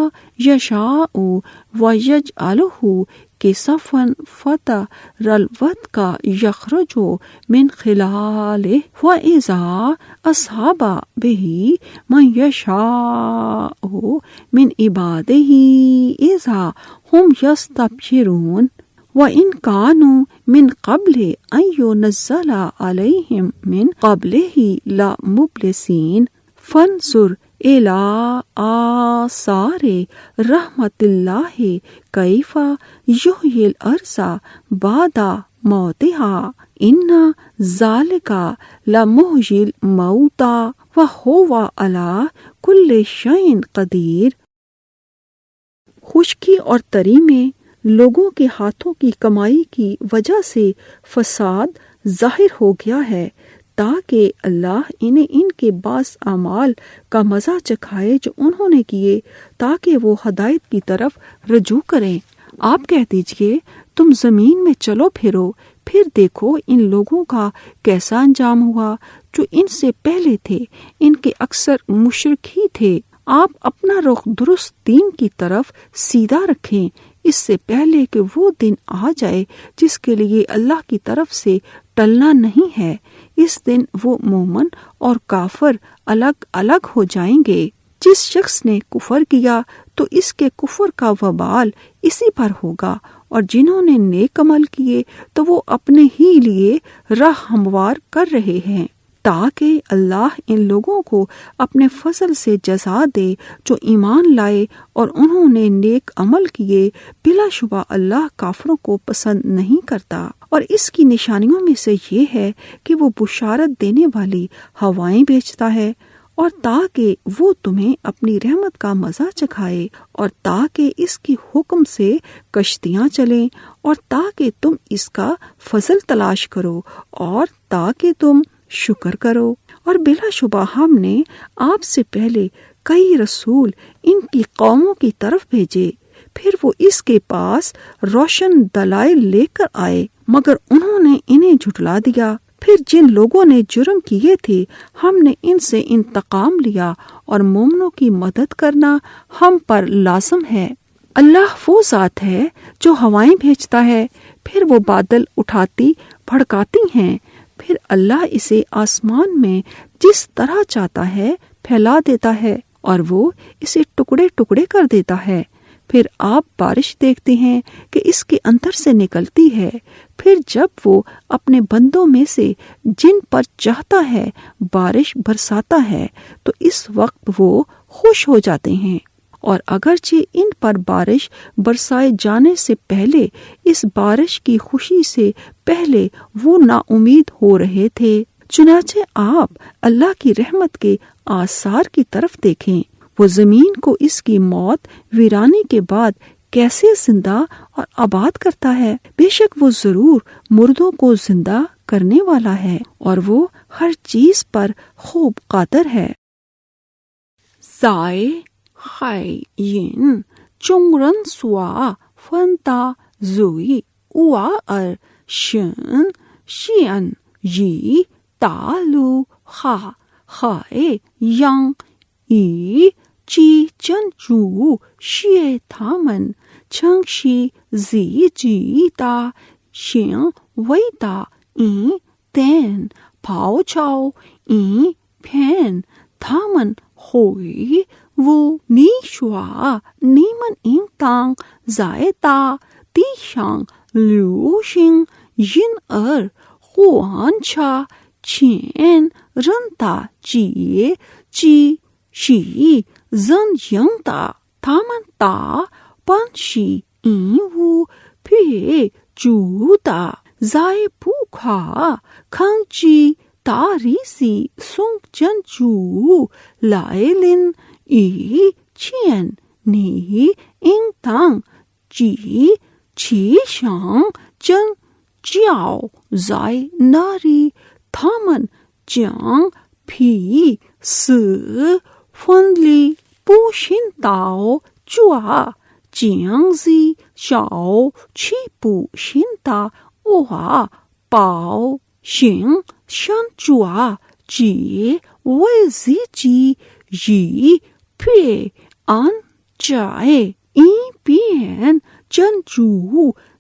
[SPEAKER 1] يشاء ويجعله كسفا فترى الودق يخرج من خلاله وإذا أصاب به من يشاء من عباده إذا هم يستبشرون. وإن كانوا من قبل أن ينزل عليهم من قبله لمبلسين. فانظر إلى آثار رحمة الله كيف يحيي الأرض بعد موتها إن ذلك لمحيي الموتى وهو على كل شيء قدير. خشکی اور تری میں لوگوں کے ہاتھوں کی کمائی کی وجہ سے فساد ظاہر ہو گیا ہے، تاکہ اللہ انہیں ان کے بعض اعمال کا مزہ چکھائے جو انہوں نے کیے، تاکہ وہ ہدایت کی طرف رجوع کریں۔ آپ کہہ دیجئے تم زمین میں چلو پھرو، پھر دیکھو ان لوگوں کا کیسا انجام ہوا جو ان سے پہلے تھے، ان کے اکثر مشرک ہی تھے۔ آپ اپنا رخ درست دین کی طرف سیدھا رکھیں، اس سے پہلے کہ وہ دن آ جائے جس کے لیے اللہ کی طرف سے ٹلنا نہیں ہے۔ اس دن وہ مومن اور کافر الگ الگ ہو جائیں گے۔ جس شخص نے کفر کیا تو اس کے کفر کا وبال اسی پر ہوگا، اور جنہوں نے نیک عمل کیے تو وہ اپنے ہی لیے راہ ہموار کر رہے ہیں، تاکہ اللہ ان لوگوں کو اپنے فضل سے جزا دے جو ایمان لائے اور انہوں نے نیک عمل کیے۔ بلا شبہ اللہ کافروں کو پسند نہیں کرتا۔ اور اس کی نشانیوں میں سے یہ ہے کہ وہ بشارت دینے والی ہوائیں بھیجتا ہے، اور تاکہ وہ تمہیں اپنی رحمت کا مزہ چکھائے، اور تاکہ اس کی حکم سے کشتیاں چلیں، اور تاکہ تم اس کا فضل تلاش کرو، اور تاکہ تم شکر کرو۔ اور بلا شبہ ہم نے آپ سے پہلے کئی رسول ان کی قوموں کی طرف بھیجے، پھر وہ اس کے پاس روشن دلائل لے کر آئے، مگر انہوں نے انہیں جھٹلا دیا۔ پھر جن لوگوں نے جرم کیے تھے ہم نے ان سے انتقام لیا، اور مومنوں کی مدد کرنا ہم پر لازم ہے۔ اللہ وہ ذات ہے جو ہوائیں بھیجتا ہے، پھر وہ بادل اٹھاتی بھڑکاتی ہیں، پھر اللہ اسے آسمان میں جس طرح چاہتا ہے پھیلا دیتا ہے، اور وہ اسے ٹکڑے ٹکڑے کر دیتا ہے۔ پھر آپ بارش دیکھتے ہیں کہ اس کے اندر سے نکلتی ہے، پھر جب وہ اپنے بندوں میں سے جن پر چاہتا ہے بارش برساتا ہے تو اس وقت وہ خوش ہو جاتے ہیں۔ اور اگرچہ ان پر بارش برسائے جانے سے پہلے، اس بارش کی خوشی سے پہلے وہ نا امید ہو رہے تھے۔ چنانچہ آپ اللہ کی رحمت کے آثار کی طرف دیکھیں، وہ زمین کو اس کی موت ویرانی کے بعد کیسے زندہ اور آباد کرتا ہے۔ بے شک وہ ضرور مردوں کو زندہ کرنے والا ہے، اور وہ ہر چیز پر خوب قادر ہے۔ زائے خائی ین چونگرن سوا فنتا زوئی اوا ار شن شین یی تالو خا خائے ینگ ای چی چن چو شیے تھامن چھنگ شی زی جی تا شین وی تا این تین پاؤ چاؤ این پھین تھامن ہوئی وہ نی شوا نیمن این تانگ زائے تا تی شانگ لیو شنگ ین ار خوان چھا چھین رن تا چیے چی شی زن ینگ تا تھامن تا پن شی این وو پھے چو تا زائے پو کھا کھنگ چی تا ری سی سنگ چن چو لائے لن ای چین نی این تانگ چی چی شانگ چن چیاؤ زائے ناری تھامن چانگ پھی س فن لی پو شن تاؤ چوا چیانگ زی شاؤ چھی پو شن تا اوہا پاؤ شن شن چوا چی وی زی چی یی پھے ان چائے این پین چن چو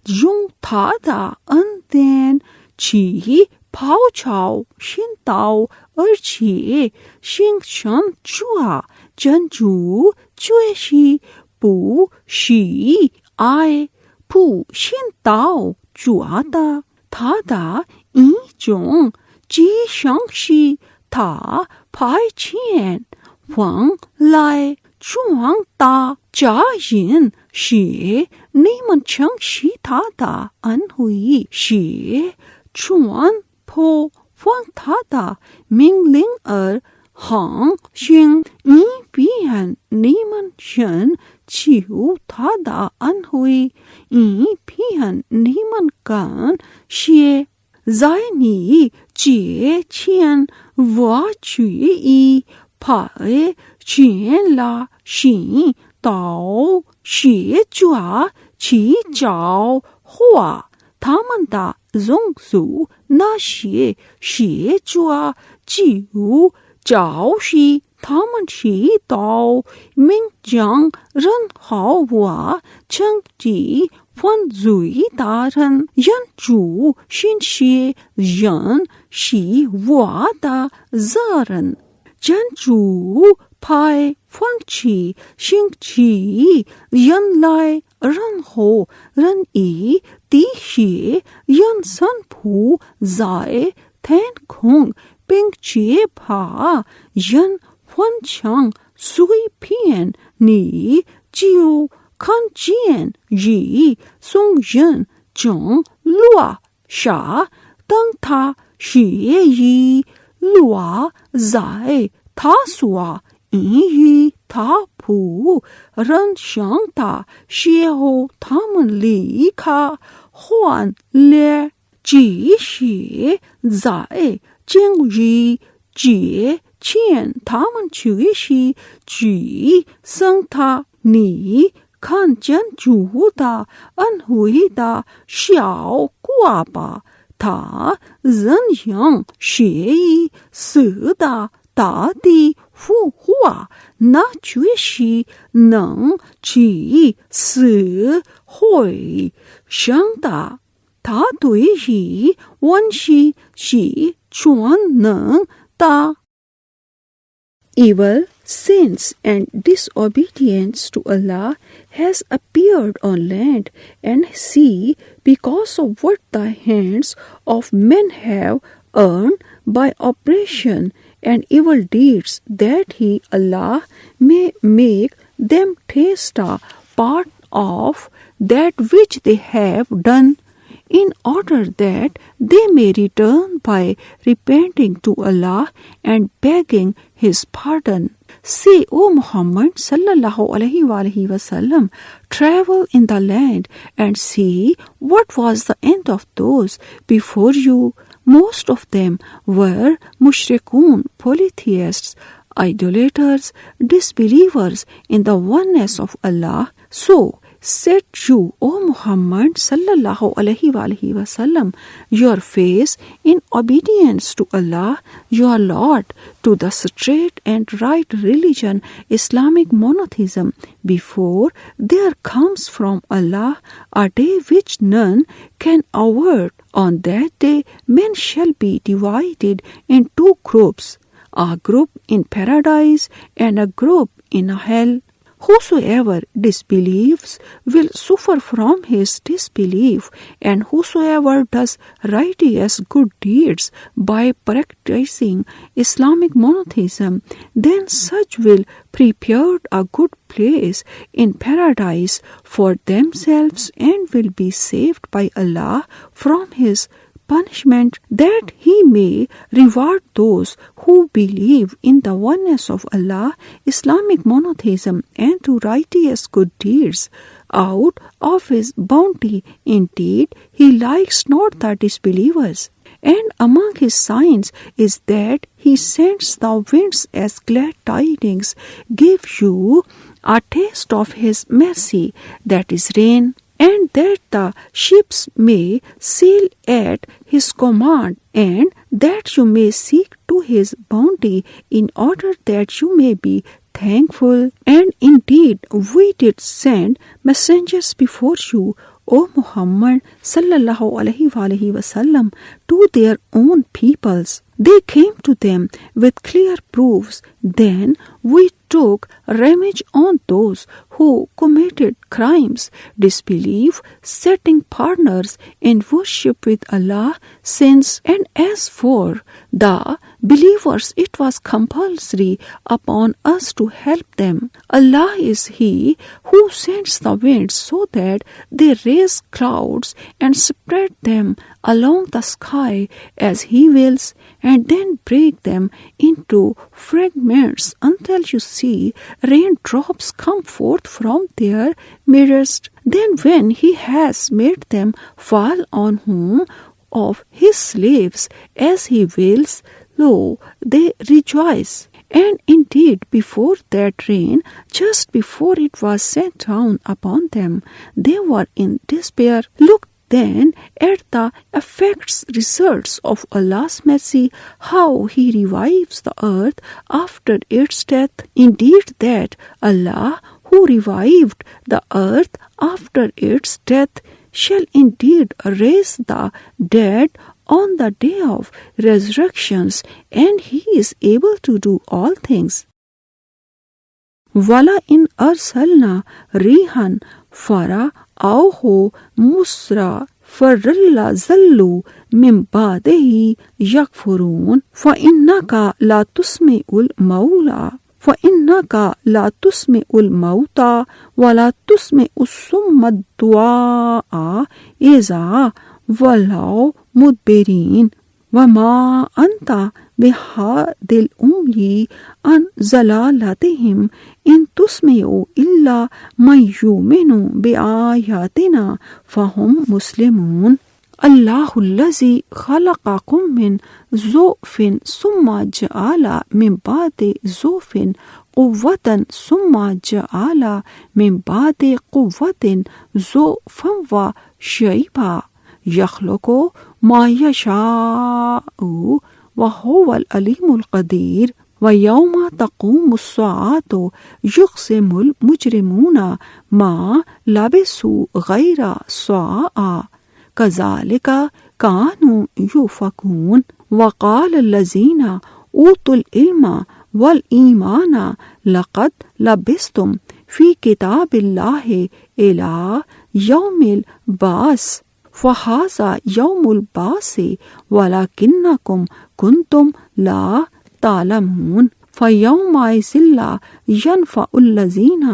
[SPEAKER 1] یوں تھا دا ان دین چھی پاؤ چاؤ شن تاؤ ار چھی شنگ شن چوا چن چو چوے شی پو شی آئے پو شن تاؤ چوا تا تھا دا این چونگ چی شنگ شی تھا پھائی چین ونگ لائے چوانگ تا چا ین شیے نیمن چنگ شی تھا دا ان ہوئی شیے چوان پھو ونگ تھا دا منگ لنگ ار ہانگ شنگ این پین نیمن شن چیو تھا دا ان ہوئی این پین نیمن کن شیے زائے نی چیے چین وا چوئے ای پھائے چین لا شین تاؤ شیے چوا چھی چاؤ ہوا تھامن تا زنگ زو نا شیے شیے چوا چیو چاؤ شی تھامن شی تاؤ منگ جانگ رن ہاؤ وا چنگ چی فن زوئی تارن ین چو شن شیے ین شی وا تا زارن جن چو پھائے فنگ چی شنگ چی ین لائے رن ہو رن ای تی شیے ین سن پھو زائے تھین کھونگ پنگ چیے پھا ین فن چنگ سوئی پھین نی چیو کھن چین یی سنگ ین چنگ لوا شا تنگ تھا شیے یی لوا زائے تھا سوا این یی تھا پھو رن شنگ تا شیے ہو تھامن لی کھا خوان لے چی شیے زائے چنگ یی چیے chien taman chuishi ji sang ta ni kan chen ju da an hui da xiao gua ba ta zhen yang xue yi si da da di fu hua na chuishi能ji si hui shang da ta dui yi wan xi xi chuan neng da. Evil, sins and disobedience to Allah has appeared on land and sea because of what the hands of men have earned by oppression and evil deeds, that He, Allah, may make them taste a part of that which they have done, in order that they may return by repenting to Allah and begging His pardon. Say, O Muhammad sallallahu alaihi wasallam, travel in the land and see what was the end of those before you. Most of them were mushrikun, polytheists, idolaters, disbelievers in the oneness of Allah. So, set you, O Muhammad sallallahu alaihi wasallam, your face in obedience to Allah, your Lord, to the straight and right religion, Islamic monotheism, before there comes from Allah a day which none can avert. On that day, men shall be divided in two groups, a group in paradise and a group in hell. Whosoever disbelieves will suffer from his disbelief, and whosoever does righteous good deeds by practicing Islamic monotheism, then such will prepare a good place in paradise for themselves and will be saved by Allah from His punishment, that He may reward those who believe in the oneness of Allah, Islamic monotheism, and to righteous good deeds out of His bounty. Indeed, He likes not the disbelievers. And among His signs is that He sends the winds as glad tidings, give you a taste of His mercy, that is rain, and that the ships may sail at His command, and that you may seek to His bounty, in order that you may be thankful. And indeed, we did send messengers before you, O Muhammad sallallahu alaihi wasallam, to their own peoples. They came to them with clear proofs. Then we took revenge on those who committed crimes, disbelief, setting partners in worship with Allah, sins. And as for the believers, it was compulsory upon us to help them. Allah is He who sends the winds so that they raise clouds and spread them along the sky as He wills, and then break them into fragments until you see raindrops come forth from their midst. Then when He has made them fall on whom of His slaves as He wills, lo, they rejoice. And indeed, before that rain, just before it was sent down upon them, they were in despair. Look then at the effects, results of Allah's mercy, how He revives the earth after its death. Indeed, that Allah who revived the earth after its death shall indeed raise the dead on the day of resurrections, and He is able to do all things. Wala in arsalna rihan fara auho musra faralla zallu min ba'dihi yakfurun fa innaka la tusmi'ul mawla fa innaka la tusmi'ul mawta wa la tusmi'us summa du'a iza walau mudbirin wa ma anta bihadil umyi an zalalatihim in tusmi'u illa man yuminu bi ayatina fahum muslimun. اللہ الذی خلقکم من ضعف ثم جعل من بعد ضعف قوة ثم جعل من بعد قوة ضعفا وشیبا یخلق ما یشاء وهو العلیم القدیر وَيَوْمَ تَقُومُ السَّاعَةُ يُقْسِمُ الْمُجْرِمُونَ مَا لَبِثُوا غَيْرَ سَاعَةٍ كَذَلِكَ كَانُوا يُؤْفَكُونَ وَقَالَ الَّذِينَ أُوتُوا الْعِلْمَ وَالْإِيمَانَ لَقَدْ لَبِثْتُمْ فِي كِتَابِ اللَّهِ إِلَى يَوْمِ الْبَعْثِ فَهَذَا يَوْمُ الْبَعْثِ وَلَكِنَّكُمْ كُنْتُمْ لَا تعلمون فَيَوْمَئِذٍ لَا يَنْفَعُ الَّذِينَ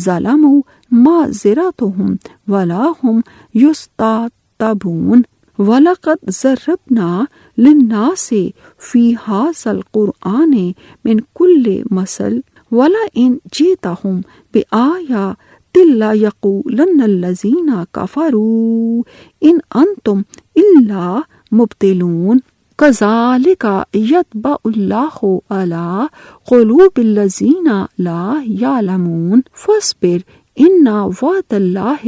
[SPEAKER 1] ظَلَمُوا مَعْذِرَتُهُمْ وَلَا هُمْ يُسْتَعْتَبُونَ وَلَقَدْ ضَرَبْنَا لِلنَّاسِ فِي هَذَا الْقُرْآنِ مِنْ كُلِّ مَثَلٍ وَلَئِنْ جِئْتَهُمْ بِآيَةٍ لَيَقُولَنَّ الَّذِينَ كَفَرُوا إِنْ أَنْتُمْ إِلَّا مُبْطِلُونَ كَذَلِكَ يَطْبَعُ اللَّهُ عَلَى قُلُوبِ الَّذِينَ لَا يَعْلَمُونَ فَاصْبِرْ إِنَّ وعد اللَّهِ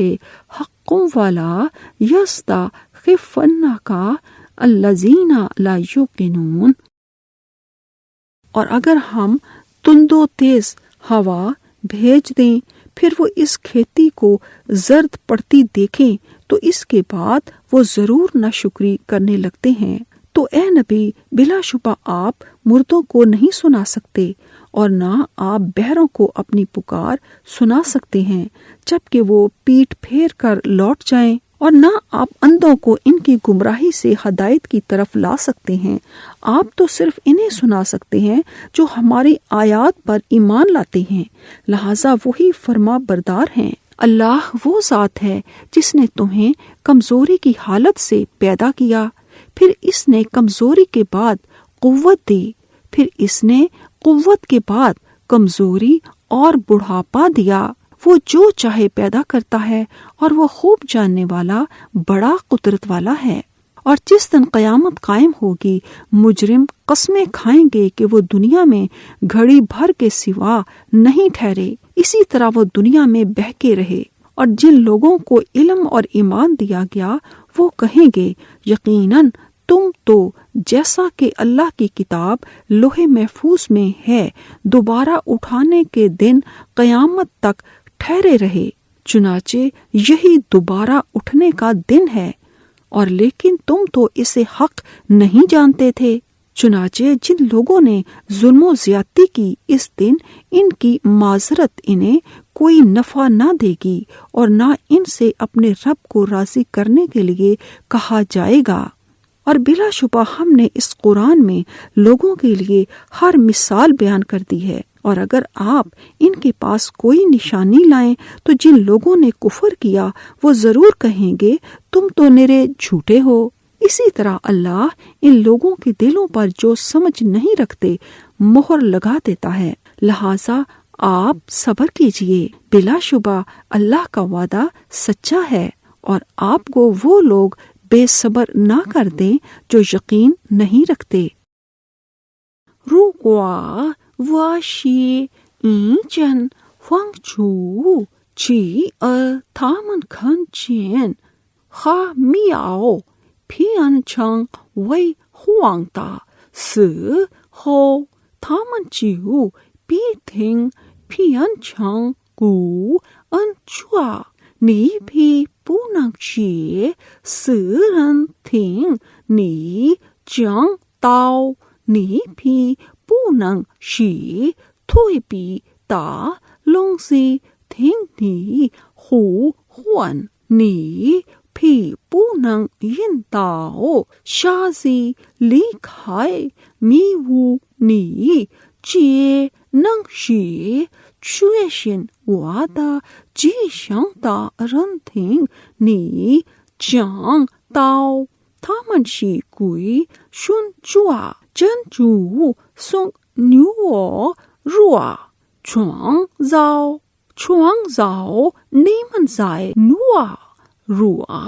[SPEAKER 1] حَقٌّ وَلَا يَسْتَخِفَّنَّكَ الَّذِينَ لَا يُوقِنُونَ۔ اور اگر ہم تند و تیز ہوا بھیج دیں پھر وہ اس کھیتی کو زرد پڑتی دیکھیں تو اس کے بعد وہ ضرور ناشکری کرنے لگتے ہیں۔ تو اے نبی بلا شبہ آپ مردوں کو نہیں سنا سکتے اور نہ آپ بہروں کو اپنی پکار سنا سکتے ہیں جبکہ وہ پیٹھ پھیر کر لوٹ جائیں، اور نہ آپ اندھوں کو ان کی گمراہی سے ہدایت کی طرف لا سکتے ہیں۔ آپ تو صرف انہیں سنا سکتے ہیں جو ہماری آیات پر ایمان لاتے ہیں، لہذا وہی فرما بردار ہیں۔ اللہ وہ ذات ہے جس نے تمہیں کمزوری کی حالت سے پیدا کیا، پھر اس نے کمزوری کے بعد قوت دی، پھر اس نے قوت کے بعد کمزوری اور بڑھاپا دیا۔ وہ جو چاہے پیدا کرتا ہے اور وہ خوب جاننے والا بڑا قدرت والا ہے۔ اور جس دن قیامت قائم ہوگی مجرم قسمیں کھائیں گے کہ وہ دنیا میں گھڑی بھر کے سوا نہیں ٹھہرے، اسی طرح وہ دنیا میں بہکے رہے۔ اور جن لوگوں کو علم اور ایمان دیا گیا وہ کہیں گے یقیناً تم تو جیسا کہ اللہ کی کتاب لوح محفوظ میں ہے دوبارہ اٹھانے کے دن قیامت تک ٹھہرے رہے، چنانچہ یہی دوبارہ اٹھنے کا دن ہے، اور لیکن تم تو اسے حق نہیں جانتے تھے۔ چنانچہ جن لوگوں نے ظلم و زیادتی کی اس دن ان کی معذرت انہیں کوئی نفع نہ دے گی اور نہ ان سے اپنے رب کو راضی کرنے کے لیے کہا جائے گا۔ اور بلا شبہ ہم نے اس قرآن میں لوگوں کے لیے ہر مثال بیان کر دی ہے، اور اگر آپ ان کے پاس کوئی نشانی لائیں تو جن لوگوں نے کفر کیا وہ ضرور کہیں گے تم تو نرے جھوٹے ہو۔ اسی طرح اللہ ان لوگوں کے دلوں پر جو سمجھ نہیں رکھتے مہر لگا دیتا ہے، لہٰذا آپ صبر کیجئے، بلا شبہ اللہ کا وعدہ سچا ہے، اور آپ کو وہ لوگ بے صبر نہ کر دیں جو یقین نہیں رکھتے۔ رُوَا واشی اینچن فنگ چو چی تامن کھن چین خا میاؤ پیان چنگ وی ہوانگ تا سی ہو تامن چیو پی تھنگ پیان چنگ گو ان چوا نی بھی پونگ چی سرن تھنگ نی چنگ تاؤ نی بھی پونگ شی تھوئی پی تا لونگ سی تھنگ نی ہو ہوان نی پھی پونگ ین تاؤ شازی لی کھائے می وو نی چیے ننگ شی چوے شن وادا جی شنگ تا رن تھنگ نی چانگ تاؤ تامن شی کوئی شن چوا جن چو سنگ نیو روا چوانگ زاؤ نیمن زائے نوا روا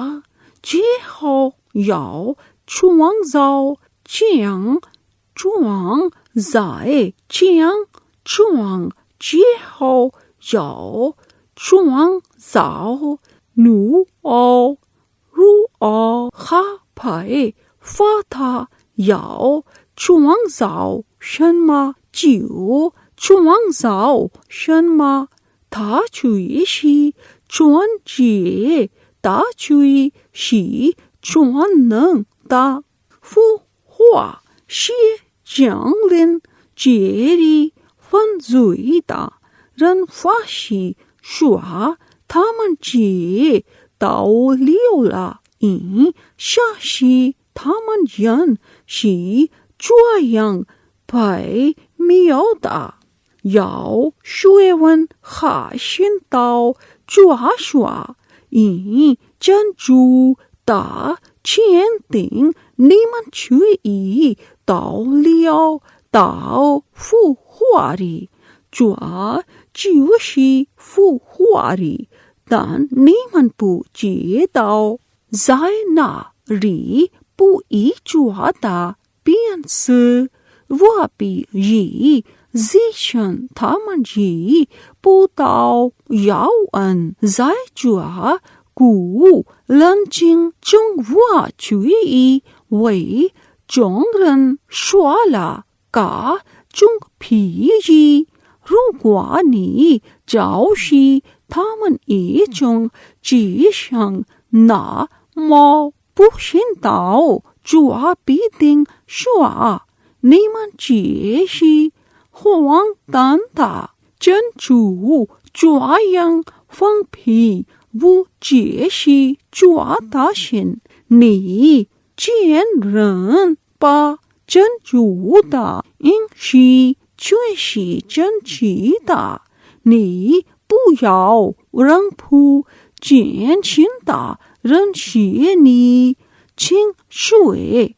[SPEAKER 1] 接好要创造将创在将创接好要创造努奥如奥哈派发他要创造什么就创造什么，他却是专接，他却是全能的孵化是降临这里犯罪的人发现说他们这到了了因下是他们人是这样被妙的要学问还先到抓耍因珍珠的签订你们却已到了到孵化里抓就是孵化里但你们不知道在哪里不已抓的便是我比已自身他们已不到要恩在抓故冷静中我却已为众人说了个中脾意如果你就是他们一种迹象那么不信道抓必定说你们这是荒诞的珍珠这样放屁不这是抓大sin你见人把珍珠的因是却是真奇的你不要让不见情的人写你清水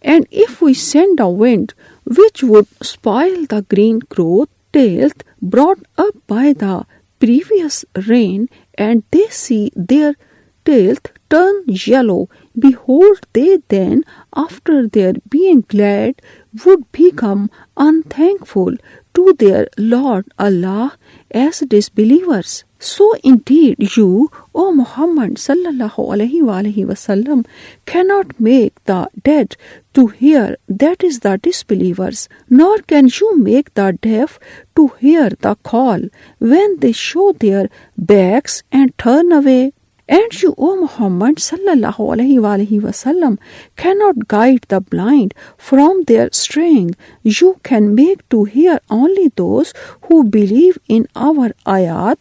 [SPEAKER 1] And if we send a wind which would spoil the green growth tilth brought up by the previous rain, and they see their tilth turn yellow, behold, they then, after their being glad, would become unthankful to their Lord Allah as disbelievers. So indeed you, O Muhammad sallallahu alaihi wasallam, cannot make the dead to hear, that is the disbelievers, nor can you make the deaf to hear the call when they show their backs and turn away. And you, O Muhammad sallallahu alaihi wasallam, cannot guide the blind from their straying. You can make to hear only those who believe in our ayat,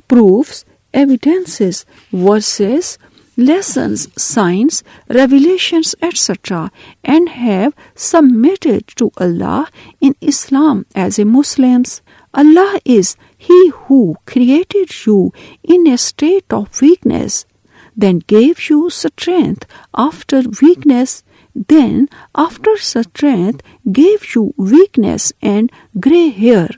[SPEAKER 1] proofs, evidences, verses, lessons, signs, revelations, etc., and have submitted to Allah in Islam as a Muslims. Allah is He who created you in a state of weakness, then gave you strength after weakness, then after strength gave you weakness and grey hair.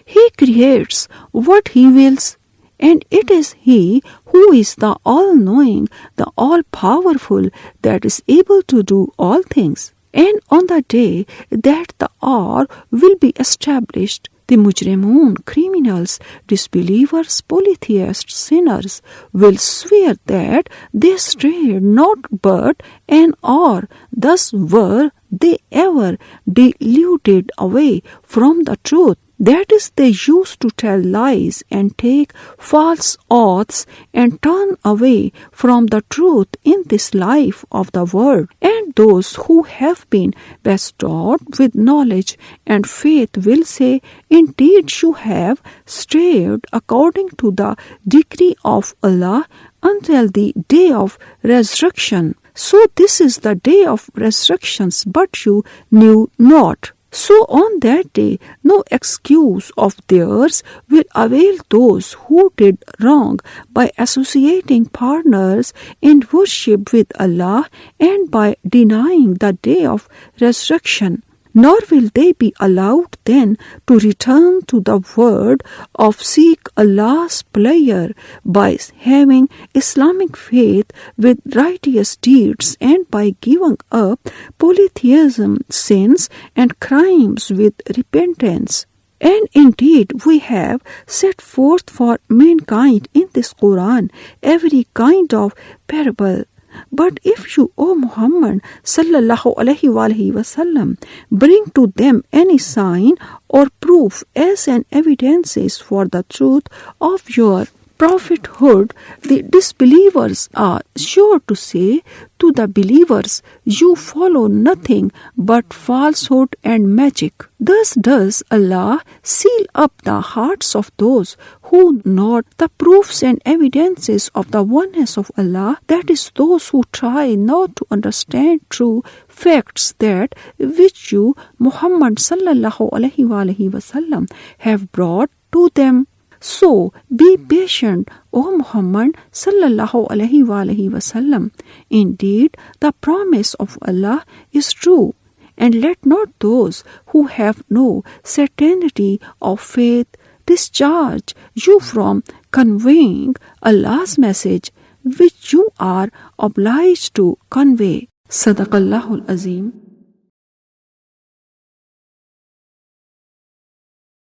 [SPEAKER 1] He creates what He wills, and it is He who is the all-knowing, the all-powerful, that is able to do all things. And on the day that the hour will be established, the mujrimun, criminals, disbelievers, polytheists, sinners, will swear that they strayed not but an hour, thus were they ever deluded away from the truth. That is, they used to tell lies and take false oaths and turn away from the truth in this life of the world. And those who have been bestowed with knowledge and faith will say, indeed you have strayed according to the decree of Allah until the day of resurrection. So this is the day of resurrection, but you knew not. So on that day, no excuse of theirs will avail those who did wrong by associating partners in worship with Allah and by denying the day of resurrection. nor will they be allowed then to return to the word of seek Allah's pleasure by having Islamic faith with righteous deeds and by giving up polytheism, sins and crimes with repentance. And indeed we have set forth for mankind in this Quran every kind of parable. But if you, O Muhammad sallallahu alaihi wasallam, bring to them any sign or proof as an evidences for the truth of your prophethood, the disbelievers are sure to say to the believers, you follow nothing but falsehood and magic. Thus does Allah seal up the hearts of those who note the proofs and evidences of the oneness of Allah, that is, those who try not to understand true facts that which you, Muhammad sallallahu alaihi wasallam, have brought to them. So be patient, O Muhammad sallallahu alaihi wasallam. Indeed, the promise of Allah is true, and let not those who have no certainty of faith discharge you from conveying Allah's message, which you are obliged to convey. Sadaqallahul Azim.